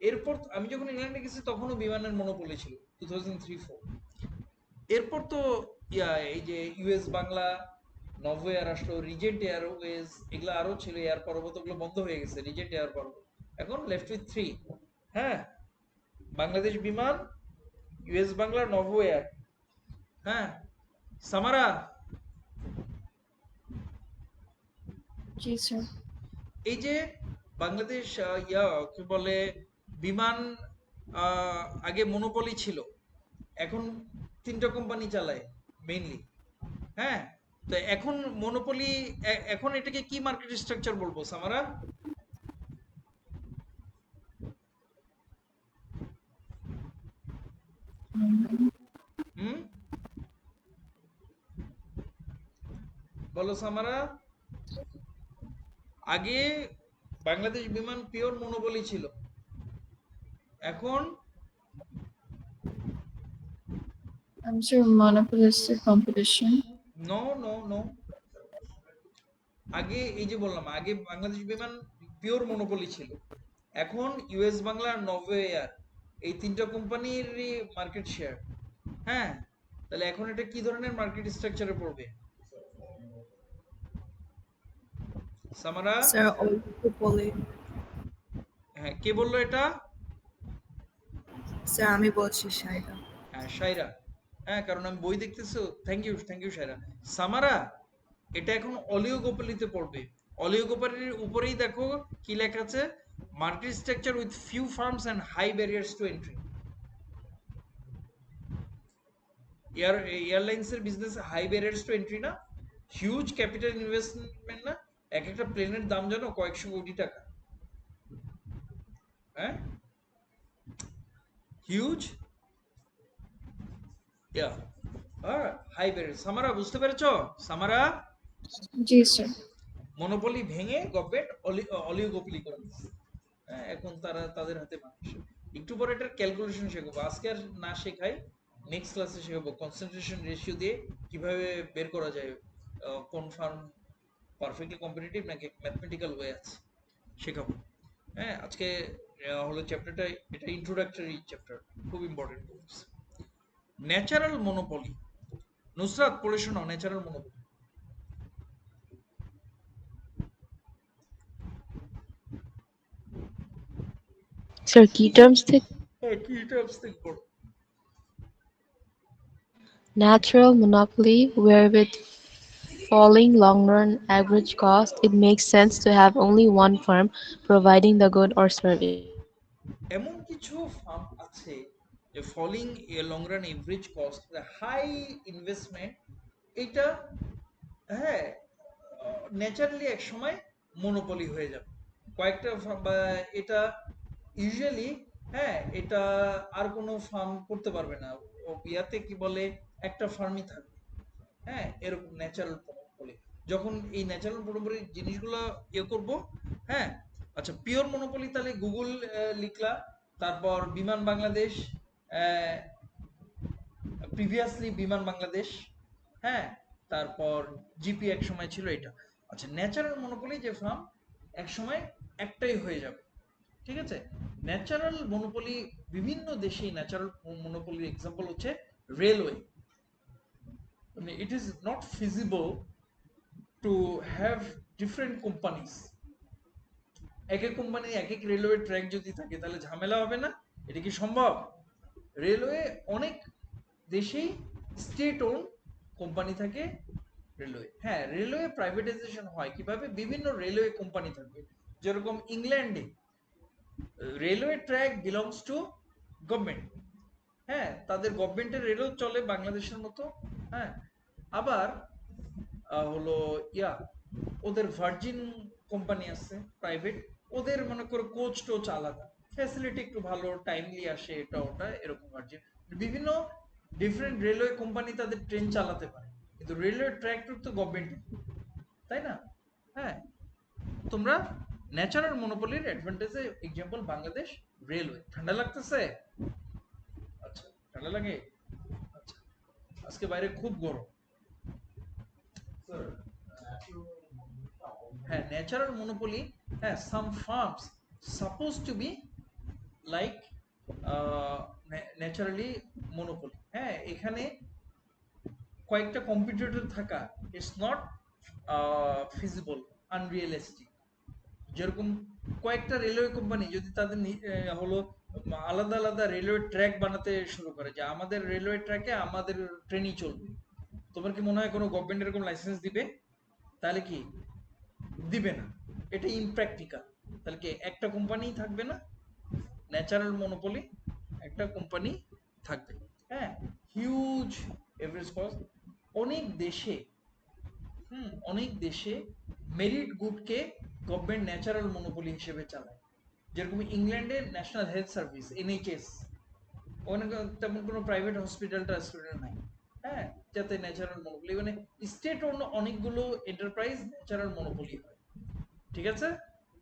এরপর আমি যখন ইংল্যান্ডে গেছি তখনও বিমানের মনোপলি ছিল 2003-4। এরপর তো এই যে ইউএস বাংলা, নভো এয়ার আসলো, রিজেন্ট এয়ারওয়েজ, এগুলো আরো ছিল, এয়ার পর্বত, ওগুলো বন্ধ হয়ে গেছে, রিজেন্ট এয়ার পর্বত। এখন লেফট উইথ 3। হ্যাঁ, বাংলাদেশ বিমান, ইউএস বাংলা নভোয়ার। হ্যাঁ, সামারা, জি স্যার। এই যে বাংলাদেশ ইয়া কি বলে বিমান আগে মনোপলি ছিল, এখন তিনটা কোম্পানি চালায় মেইনলি। হ্যাঁ, তো এখন মনোপলি, এখন এটাকে কি মার্কেট স্ট্রাকচার বলবো সামারা? হুম, বলো সামারা। আগে বাংলাদেশ বিমান পিওর মনোপলি ছিল, এখন Sir, monopolistic competition. No no no. আগে এই যে বললাম, আগে বাংলাদেশ বিমান পিওর মনোপলি ছিল, এখন ইউএস বাংলা আর নভো এয়ার এই তিনটা কোম্পানির মার্কেট শেয়ার। হ্যাঁ, তাহলে এখন এটা কি ধরনের মার্কেট স্ট্রাকচারে পড়বে সামারা? Sir oligopoly. হ্যাঁ, কে বললো এটা? স্যার আমি বলছি সাইরা। হ্যাঁ, সাইরা। হ্যাঁ, কারণ আমি বই দেখতেছো। থ্যাংক ইউ সাইরা। সামারা, এটা এখন অলিগোপলিতে পড়বে। অলিগোপলির উপরেই দেখো কি লেখা আছে, market structure with few firms and high barriers to entry. এয়ারলাইন্সের business high barriers to entry না, হিউজ ক্যাপিটাল ইনভেস্টমেন্ট না, এক একটা প্লেনের দাম জানো কয়েকশো কোটি টাকা। হ্যাঁ, হিউজ, ইয়া, হাই ব্যারিয়ার। সামারা বুঝতে পেরেছো সামারা? জি স্যার। মনোপলি ভেঙে গভর্নমেন্ট অলিগোপলি করে দিচ্ছে। হ্যাঁ, এখন তারা তাদের হাতে মানুষ। একটু পরে এটার ক্যালকুলেশন শেখাবো, আজকে আর না শেখাই, নেক্সট ক্লাসে শেখাবো কনসেন্ট্রেশন রেশিও দিয়ে কিভাবে বের করা যায় কোন ফার্ম পারফেক্টলি কম্পিটিটিভ নাকি ম্যাথমেটিক্যাল ওয়ে আছে, শেখাবো। হ্যাঁ, আজকে হলো চ্যাপ্টারটা, এটা ইন্ট্রোডাক্টরি চ্যাপ্টার, খুব ইম্পর্টেন্ট। Natural monopoly. নুসরাত পড়ে শোনাও ন্যাচারাল মনোপলি। স্যার কি টার্মস থেকে? হ্যাঁ, কি টার্মস থেকে পড়ো? Natural monopoly, where with falling long-run average cost, it makes sense to have only one firm providing the good or service. এমন কিছু ফার্ম আছে যে falling long run average cost, high investment, এটা হ্যাঁ ন্যাচারালি এক সময় মনোপলি হয়ে যাবে কয়েকটা এটা ইউজুয়ালি, হ্যাঁ, এটা আর কোনো ফার্ম করতে পারবে না। ও ইয়াতে কি বলে, একটা ফার্মই থাকবে। হ্যাঁ, এরকম ন্যাচারাল মনোপলি। যখন এই ন্যাচারাল মনোপলি জিনিসগুলো ইয়ে করব। হ্যাঁ, আচ্ছা, পিওর মনোপলি তাহলে গুগল লিখলা, তারপর বিমান বাংলাদেশ, প্রিভিয়াসলি বিমান বাংলাদেশ। হ্যাঁ, তারপর জিপি এক সময় ছিল এটা। আচ্ছা, ন্যাচারাল মনোপলি যে ফার্ম এক সময় একটাই হয়ে যাবে। ঠিক আছে, ন্যাচারাল মনোপলি বিভিন্ন দেশেই ন্যাচারাল মনোপলির এক্সাম্পল হচ্ছে রেলওয়ে। মানে it is not feasible to have different companies. এক এক কোম্পানি এক এক রেলওয়ে ট্র্যাক যদি থাকে তাহলে ঝামেলা হবে না? এটা কি সম্ভব? রেলওয়ে অনেক দেশেই স্টেট ওন কোম্পানি থাকে রেলওয়ে। হ্যাঁ, রেলওয়ে প্রাইভেটাইজেশন হয় কিভাবে, বিভিন্ন রেলওয়ে কোম্পানি থাকবে। যেরকম ইংল্যান্ডে railway track belongs to government. হ্যাঁ, তাদের গভর্নমেন্টের রেলও চলে বাংলাদেশের মতো। হ্যাঁ, আবার হলো ইয়া, ওদের ভার্জিন কোম্পানি আছে প্রাইভেট, ওদের মনে করো কোচ টোচ আলাদা, ফ্যাসিলিটি একটু ভালো, টাইমলি আসে, এটা ওটা এরকম ভার্জিন। বিভিন্ন ডিফারেন্ট রেলওয়ে কোম্পানি তাদের ট্রেন চালাতে পারে, কিন্তু রেলওয়ে ট্র্যাক তো গভর্নমেন্ট, তাই না? হ্যাঁ, তোমরা ন্যাচারাল মনোপলির অ্যাডভান্টেজে এক্সাম্পল বাংলাদেশ রেলওয়ে। ঠান্ডা লাগতেছে? আচ্ছা, ঠান্ডা লাগে। আচ্ছা, আজকে বাইরে খুব গরম। হ্যাঁ, ন্যাচারাল মনোপলি, হ্যাঁ, some firms suppose to be like naturally monopoly. হ্যাঁ, এখানে কয়েকটা কম্পিটিটর থাকা ইটস নট ফিজিবল, আনরিয়েলিস্টিক। যেরকম কয়েকটা রেলওয়ে কোম্পানি যদি তাদের হলো আলাদা আলাদা রেলওয়ে ট্র্যাক বানাতে শুরু করে, যে আমাদের রেলওয়ে ট্র্যাকে আমাদের ট্রেনই চলবে, তোমার কি মনে হয় কোনো গভর্নমেন্ট এরকম লাইসেন্স দিবে? তাহলে কি দিবে না, এটা ইমপ্র্যাকটিক্যাল। তাহলে কি একটা কোম্পানি থাকবে না, ন্যাচারাল মনোপলি একটা কোম্পানি থাকবে। হ্যাঁ, হিউজ এভারেজ কস্ট। অনেক দেশে অনেক দেশে মেরিট গুডকে গভর্নমেন্ট ন্যাচারাল মনোপলি হিসেবে চালায়। যেরকম ইংল্যান্ডে ন্যাশনাল হেলথ সার্ভিস এনএইচএস, ওখানে তেমন কোনো প্রাইভেট হসপিটাল টসপিটাল নাই। হ্যাঁ, যাতে ন্যাচারাল মনোপলি, মানে স্টেট অন্য অনেকগুলো এন্টারপ্রাইজ ন্যাচারাল মনোপলি হয়। ঠিক আছে?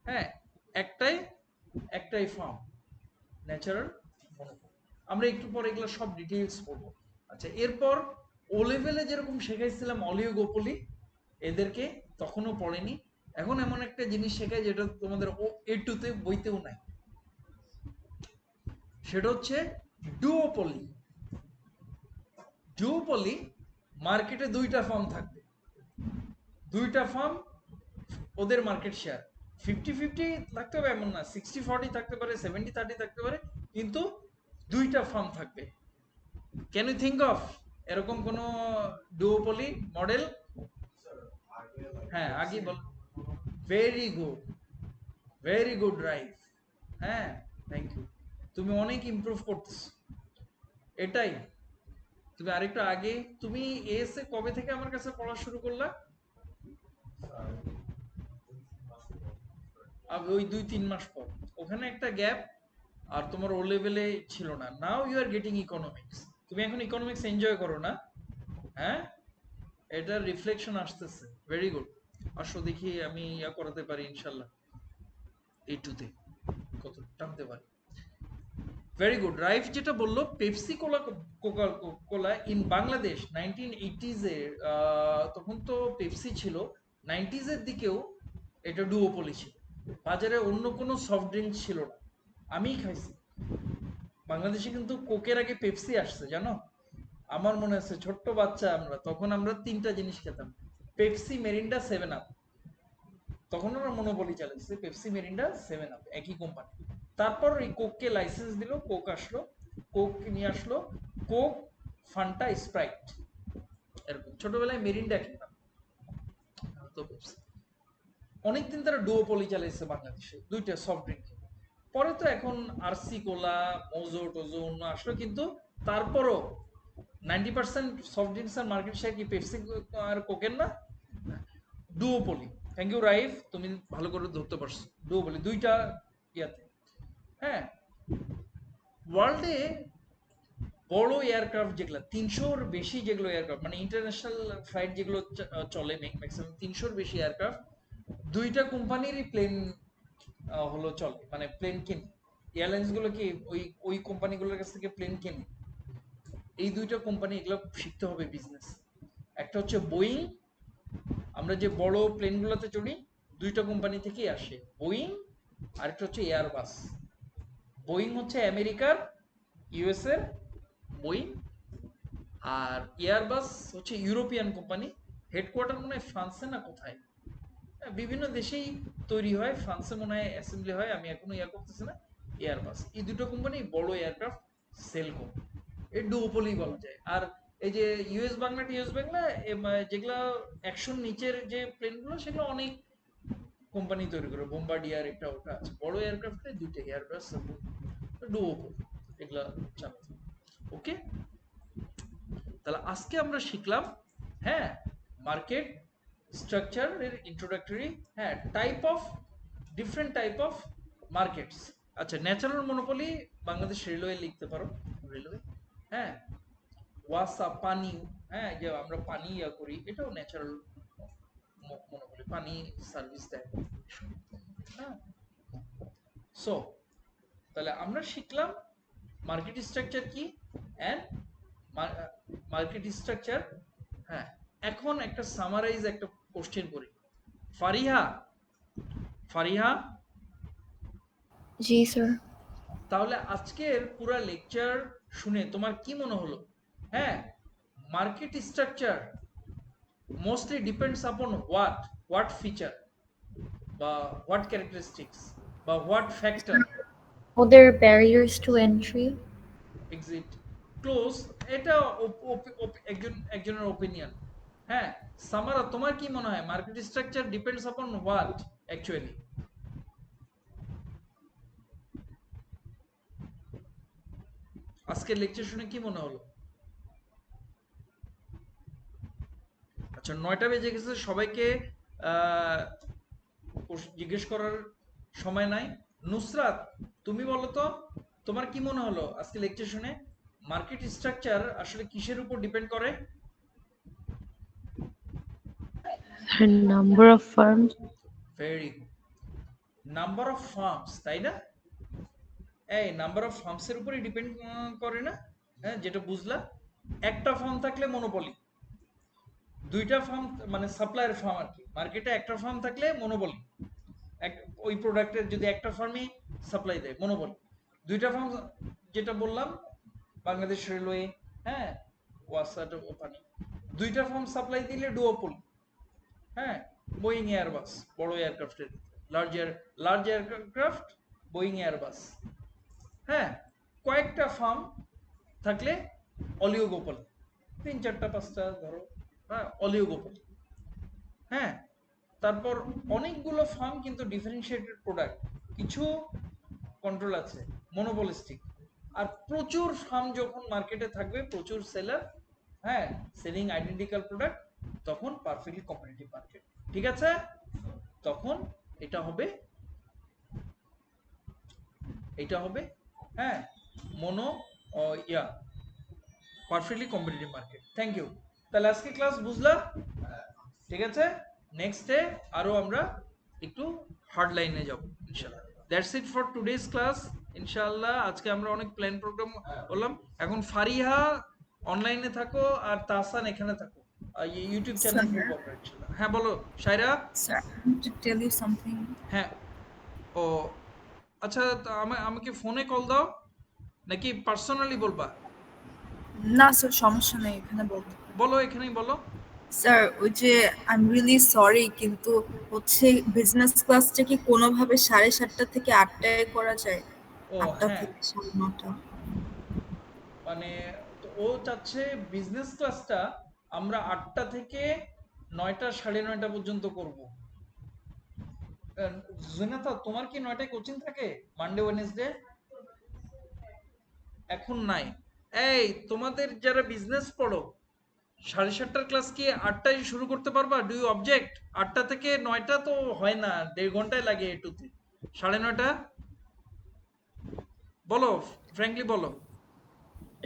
হ্যাঁ, একটাই একটাই ফার্ম, ন্যাচারাল মনোপলি। আমরা একটু পরে এগুলো সব ডিটেইলস পড়বো। আচ্ছা, এরপর ও লেভেলে যেরকম শেখাইছিলাম অলিগোপলি, এদেরকে তখনও পড়েনি। এখন এমন একটা জিনিস শেখায় যেটা তোমাদের ও A2 তে বইতেও নাই, সেটা হচ্ছে ডুওপলি। ডুওপলি মার্কেটে দুইটা ফার্ম থাকবে, দুইটা ফার্ম, ওদের মার্কেট শেয়ার 50-50 থাকতে হবে এমন না, 60-40 থাকতে পারে, 70-30 থাকতে পারে, কিন্তু দুইটা ফার্ম থাকবে। ক্যান ইউ থিঙ্ক অফ এরকম কোন ডুওপলি মডেল? হ্যাঁ, আগে বল। Very good, very good, right. হ্যাঁ, থ্যাংক ইউ, তুমি অনেক ইমপ্রুভ করতেছো। এটাই, তুমি আরেকটু আগে, তুমি এসে কবে থেকে আমার কাছে পড়া শুরু করলা? ওই 2-3 মাস পর, ওখানে একটা গ্যাপ, আর তোমার ও লেভেলে ছিল না। Now you are getting economics, তুমি এখন ইকোনমিক্স এনজয় করো না? হ্যাঁ, এটার রিফ্লেকশন আসতেছে। ভেরি গুড, আসো দেখি আমি ইয়া করাতে পারি ইনশাল্লাহ, A2 তে কত টানতে পারি। Very good. রাইফ যেটা বললো, Pepsi cola, Coca Cola in Bangladesh 1980s এ, তখন তো পেপসি ছিল, 90s এর দিকেও এটা ডুওপলি ছিল। বাজারে অন্য কোনো সফট ড্রিঙ্ক ছিল না, আমিই খাইছি। বাংলাদেশে কিন্তু কোকের আগে পেপসি আসছে, জানো? আমার মনে আছে ছোট্ট বাচ্চা আমরা, তখন আমরা তিনটা জিনিস খেতাম, পেপসি, মেরিন্ডা, 7 আপ। তখন ওরা মনোপলি চালাচ্ছে, পেপসি, মেরিন্ডা, 7 আপ, একই কোম্পানি। তারপর এই কোককে লাইসেন্স দিল, কোক আসলো, কোক নিয়ে আসলো, কোক, ফান্টা, স্প্রাইট, এরকম। ছোটবেলায় মেরিন্ডা খেতাম, তো পেপসি। অনেকদিন তারা ডুওপলি চালাইছে বাংলাদেশে, দুইটা সফট ড্রিঙ্ক। পরে তো এখন আরসি কোলা, মোজো টোজো অন্য আসলো, কিন্তু তারপরও 90% সফট ড্রিঙ্কস আর মার্কেট শেয়ার কি পেপসি আর কোকের না? ডুওপলি। থ্যাংক ইউ রাইফ, তুমি ভালো করে ধরতে পারছো। ডুওপলি দুইটা ইয়াতে। হ্যাঁ, ওয়ার্ল্ডে বড় এয়ারক্রাফট যেগুলো 300-র বেশি, যেগুলো এয়ারক্রাফট মানে ইন্টারন্যাশনাল ফ্লাইট যেগুলো চলে, ম্যাক্সিমাম 300-র বেশি এয়ারক্রাফট, দুইটা কোম্পানিরই প্লেন হলো চলে, মানে প্লেন কেনে। এয়ারলাইন্স গুলো কি ওই ওই কোম্পানিগুলোর কাছ থেকে প্লেন কেনে। এই দুইটা কোম্পানি, এগুলো শিখতে হবে বিজনেস। একটা হচ্ছে বোয়িং, আমরা যে বড় প্লেনগুলোতে চড়ি, দুইটা কোম্পানি থেকেই আসে, বোয়িং, আরেকটা হচ্ছে এয়ারবাস। বোয়িং হচ্ছে আমেরিকার, ইউএস এর বোয়িং, আর এয়ারবাস হচ্ছে ইউরোপিয়ান কোম্পানি, হেডকোয়ার্টার মনে হয় ফ্রান্সে না কোথায়। হ্যাঁ, বিভিন্ন দেশেই তৈরি হয়, ফ্রান্সে মনে হয় অ্যাসেম্বলি হয়, আমি এখনো ইয়া করতেছি না। এয়ারবাস, এই দুটো কোম্পানি বড় এয়ারক্রাফট সেল করে, এই ডুওপলি বলা যায়। আর এই যে ইউএস বাংলা, টিএস বাংলা, যেগুলা 100-র নিচের যে প্লেনগুলো, সেগুলো অনেক কোম্পানি তৈরি করে, বোম্বার্ডিয়ার, একটা ওটা আছে। বড় এয়ারক্রাফটে দুইটা, এয়ারবাস, ডুওপলি, এগুলা চালাতে। ওকে, তাহলে আজকে আমরা শিখলাম, হ্যাঁ, মার্কেট স্ট্রাকচার এর ইন্ট্রোডাক্টরি, হ্যাঁ, type of, different type of markets. আচ্ছা, ন্যাচারাল মনোপলি বাংলাদেশ রেলওয়ে লিখতে পারো, রেলওয়ে। হ্যাঁ, ওয়াসা, পানি, হ্যাঁ, যে আমরা পানি ইয়া করি, এটাও ন্যাচারাল মনোপলি, পানি সার্ভিস দেয়। হ্যাঁ, সো তাহলে আমরা শিখলাম মার্কেট স্ট্রাকচার কি, অ্যান্ড মার্কেট স্ট্রাকচার। হ্যাঁ, এখন একটা সামারাইজ, একটা কোশ্চেন করি। ফারিহা, ফারিহা, জি স্যার। তাহলে আজকের পুরা লেকচার শুনে তোমার কি মনে হলো? হ্যাঁ, market structure mostly depends upon what feature, বা হোয়াট ক্যারেক্টারিস্টিক্স বা what factor Other barriers to entry? Exit close, এটা একজনের ওপিনিয়ন। হ্যাঁ, সামারা তোমার কি মনে হয় market structure depends upon what actually? আজকের লেকচার শুনে কি মনে হলো? আচ্ছা, 9টা বেজে গেছে, সবাইকে জিজ্ঞেস করার সময় নাই। নুসরাত, তুমি বলো তো তোমার কি মনে হলো আজকে লেকচার শুনে? মার্কেট স্ট্রাকচার আসলে কিসের উপর ডিপেন্ড করে? The number of firms. Very good, number of firms, তাই না? এই নাম্বার অফ ফার্মস এর উপরই ডিপেন্ড করে না? হ্যাঁ, যেটা বুঝলা, একটা ফার্ম থাকলে মনোপলি, দুইটা ফার্ম মানে সাপ্লায়ার ফার্ম আর কি, মার্কেটে একটা ফার্ম থাকলে মনোপলি, ওই প্রোডাক্টের যদি একটা ফার্মই সাপ্লাই দেয় মনোপলি। দুইটা ফার্ম, যেটা বললাম বাংলাদেশ রেলওয়ে, হ্যাঁ, ওয়াসার পানি, দুইটা ফার্ম সাপ্লাই দিলে ডুওপলি। হ্যাঁ, বোয়িং এয়ারবাস বড় এয়ারক্রাফটের, লার্জ এয়ারক্রাফট বোয়িং এয়ারবাস। হ্যাঁ, কয়েকটা ফার্ম থাকলে অলিওগোপলি, 3-4-5টা ধরো, হ্যাঁ, অলিওগোপলি। হ্যাঁ, তারপর অনেকগুলো ফার্ম কিন্তু ডিফারেন্সিয়েটেড প্রোডাক্ট, কিছু কন্ট্রোল আছে, মনোপলিস্টিক। আর প্রচুর ফার্ম যখন মার্কেটে থাকবে, প্রচুর সেলার, হ্যাঁ, সেলিং আইডেন্টিক্যাল প্রোডাক্ট, তখন পারফেক্টলি কম্পিটিটিভ মার্কেট। ঠিক আছে, তখন এটা হবে, হ্যাঁ, mono yeah perfectly competitive market. Thank you. তাহলে আজকে ক্লাস বুঝলা? ঠিক আছে, নেক্সট ডে আরো আমরা একটু হার্ড লাইনে যাব ইনশাআল্লাহ। That's it for today's class ইনশাআল্লাহ। আজকে আমরা অনেক প্ল্যান প্রোগ্রাম করলাম। এখন ফারিহা অনলাইনে থাকো আর তাহসান এখানে থাকো, ইউটিউব চ্যানেল Sir, করবো আমরা ইনশাআল্লাহ। হ্যাঁ বলো Shayara. sir, I want to tell you something. হ্যাঁ, ও আচ্ছা, আমাকে ফোনে কল দাও নাকি পার্সোনালি বলবা? না স্যার, সমস্যা নেই, এখানে বলতে পারেন। বলো, এখানেই বলো। স্যার, ওই যে আই এম রিয়েলি সরি, কিন্তু হচ্ছে বিজনেস ক্লাসটা কি কোনোভাবে 7:30 থেকে 8টায় করা যায়? ও 8টা হ্যাঁ, থেকে 9:30। মানে তো ও চাচ্ছে বিজনেস ক্লাসটা আমরা 8টা থেকে 9টা 9:30 পর্যন্ত করব। জুনাতা, তোমার কি 9টায় কোচিং থাকে মানডে ওয়েডনেসডে? এখন নাই। এই তোমাদের যারা বিজনেস পড়ো, 7:30টার ক্লাস কি 8টায় শুরু করতে পারবা? Do you object? 8টা থেকে 9টা তো হয় না, 1.5 ঘন্টায় লাগে এটুতে। 9:30 বলো, ফ্র্যাঙ্কলি বলো।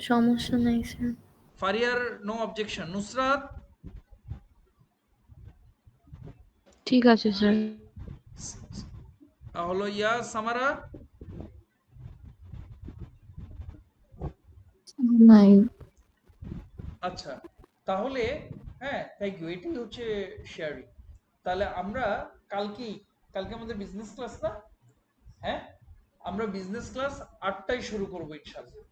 সমস্যা নাই স্যার। ফারিয়ার নো অবজেকশন। নুসরাত, ঠিক আছে স্যার। হলো ইয়া সামারা, নাই। আচ্ছা তাহলে হ্যাঁ, থ্যাংক ইউ, এটাই হচ্ছে শেয়ারিং। তাহলে আমরা কালকে আমাদের বিজনেস ক্লাস না? হ্যাঁ, আমরা বিজনেস ক্লাস 8টায় শুরু করবো ইনশাআল্লাহ,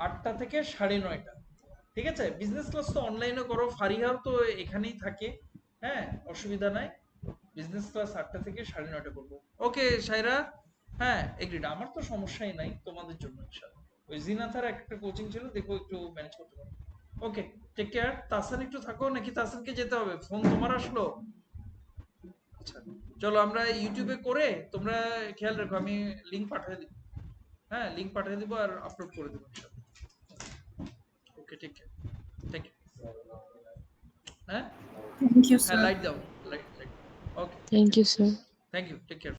8টা থেকে 9:30। ঠিক আছে, বিজনেস ক্লাস তো অনলাইনে করো, ফারিহাও তো এখানেই থাকে, হ্যাঁ, অসুবিধা নাই। বিজনেস ক্লাস 8টা থেকে 9:30 করবো। ওকে শায়রা, হ্যাঁ এগ্রিড, আমার তো সমস্যাই নাই তোমাদের জন্য ইনশাআল্লাহ। ওই জিনাথার একটা কোচিং ছিল, দেখো একটু ম্যানেজ করতে পারো। ওকে, টেক কেয়ার। তাহসান একটু থাকো নাকি তাহসানকে যেতে হবে? ফোন তোমার আসলো? আচ্ছা, চলো আমরা ইউটিউবে করে, তোমরা খেয়াল রাখো, আমি লিংক পাঠিয়ে দিব। হ্যাঁ, লিংক পাঠিয়ে দিব আর আপলোড করে দেবো ইনশাআল্লাহ। Okay, take care, thank you. হ্যাঁ থ্যাংক ইউ হ্যাঁ, স্যার। লাইট দাও, light. Okay, thank you sir. Thank you, take care.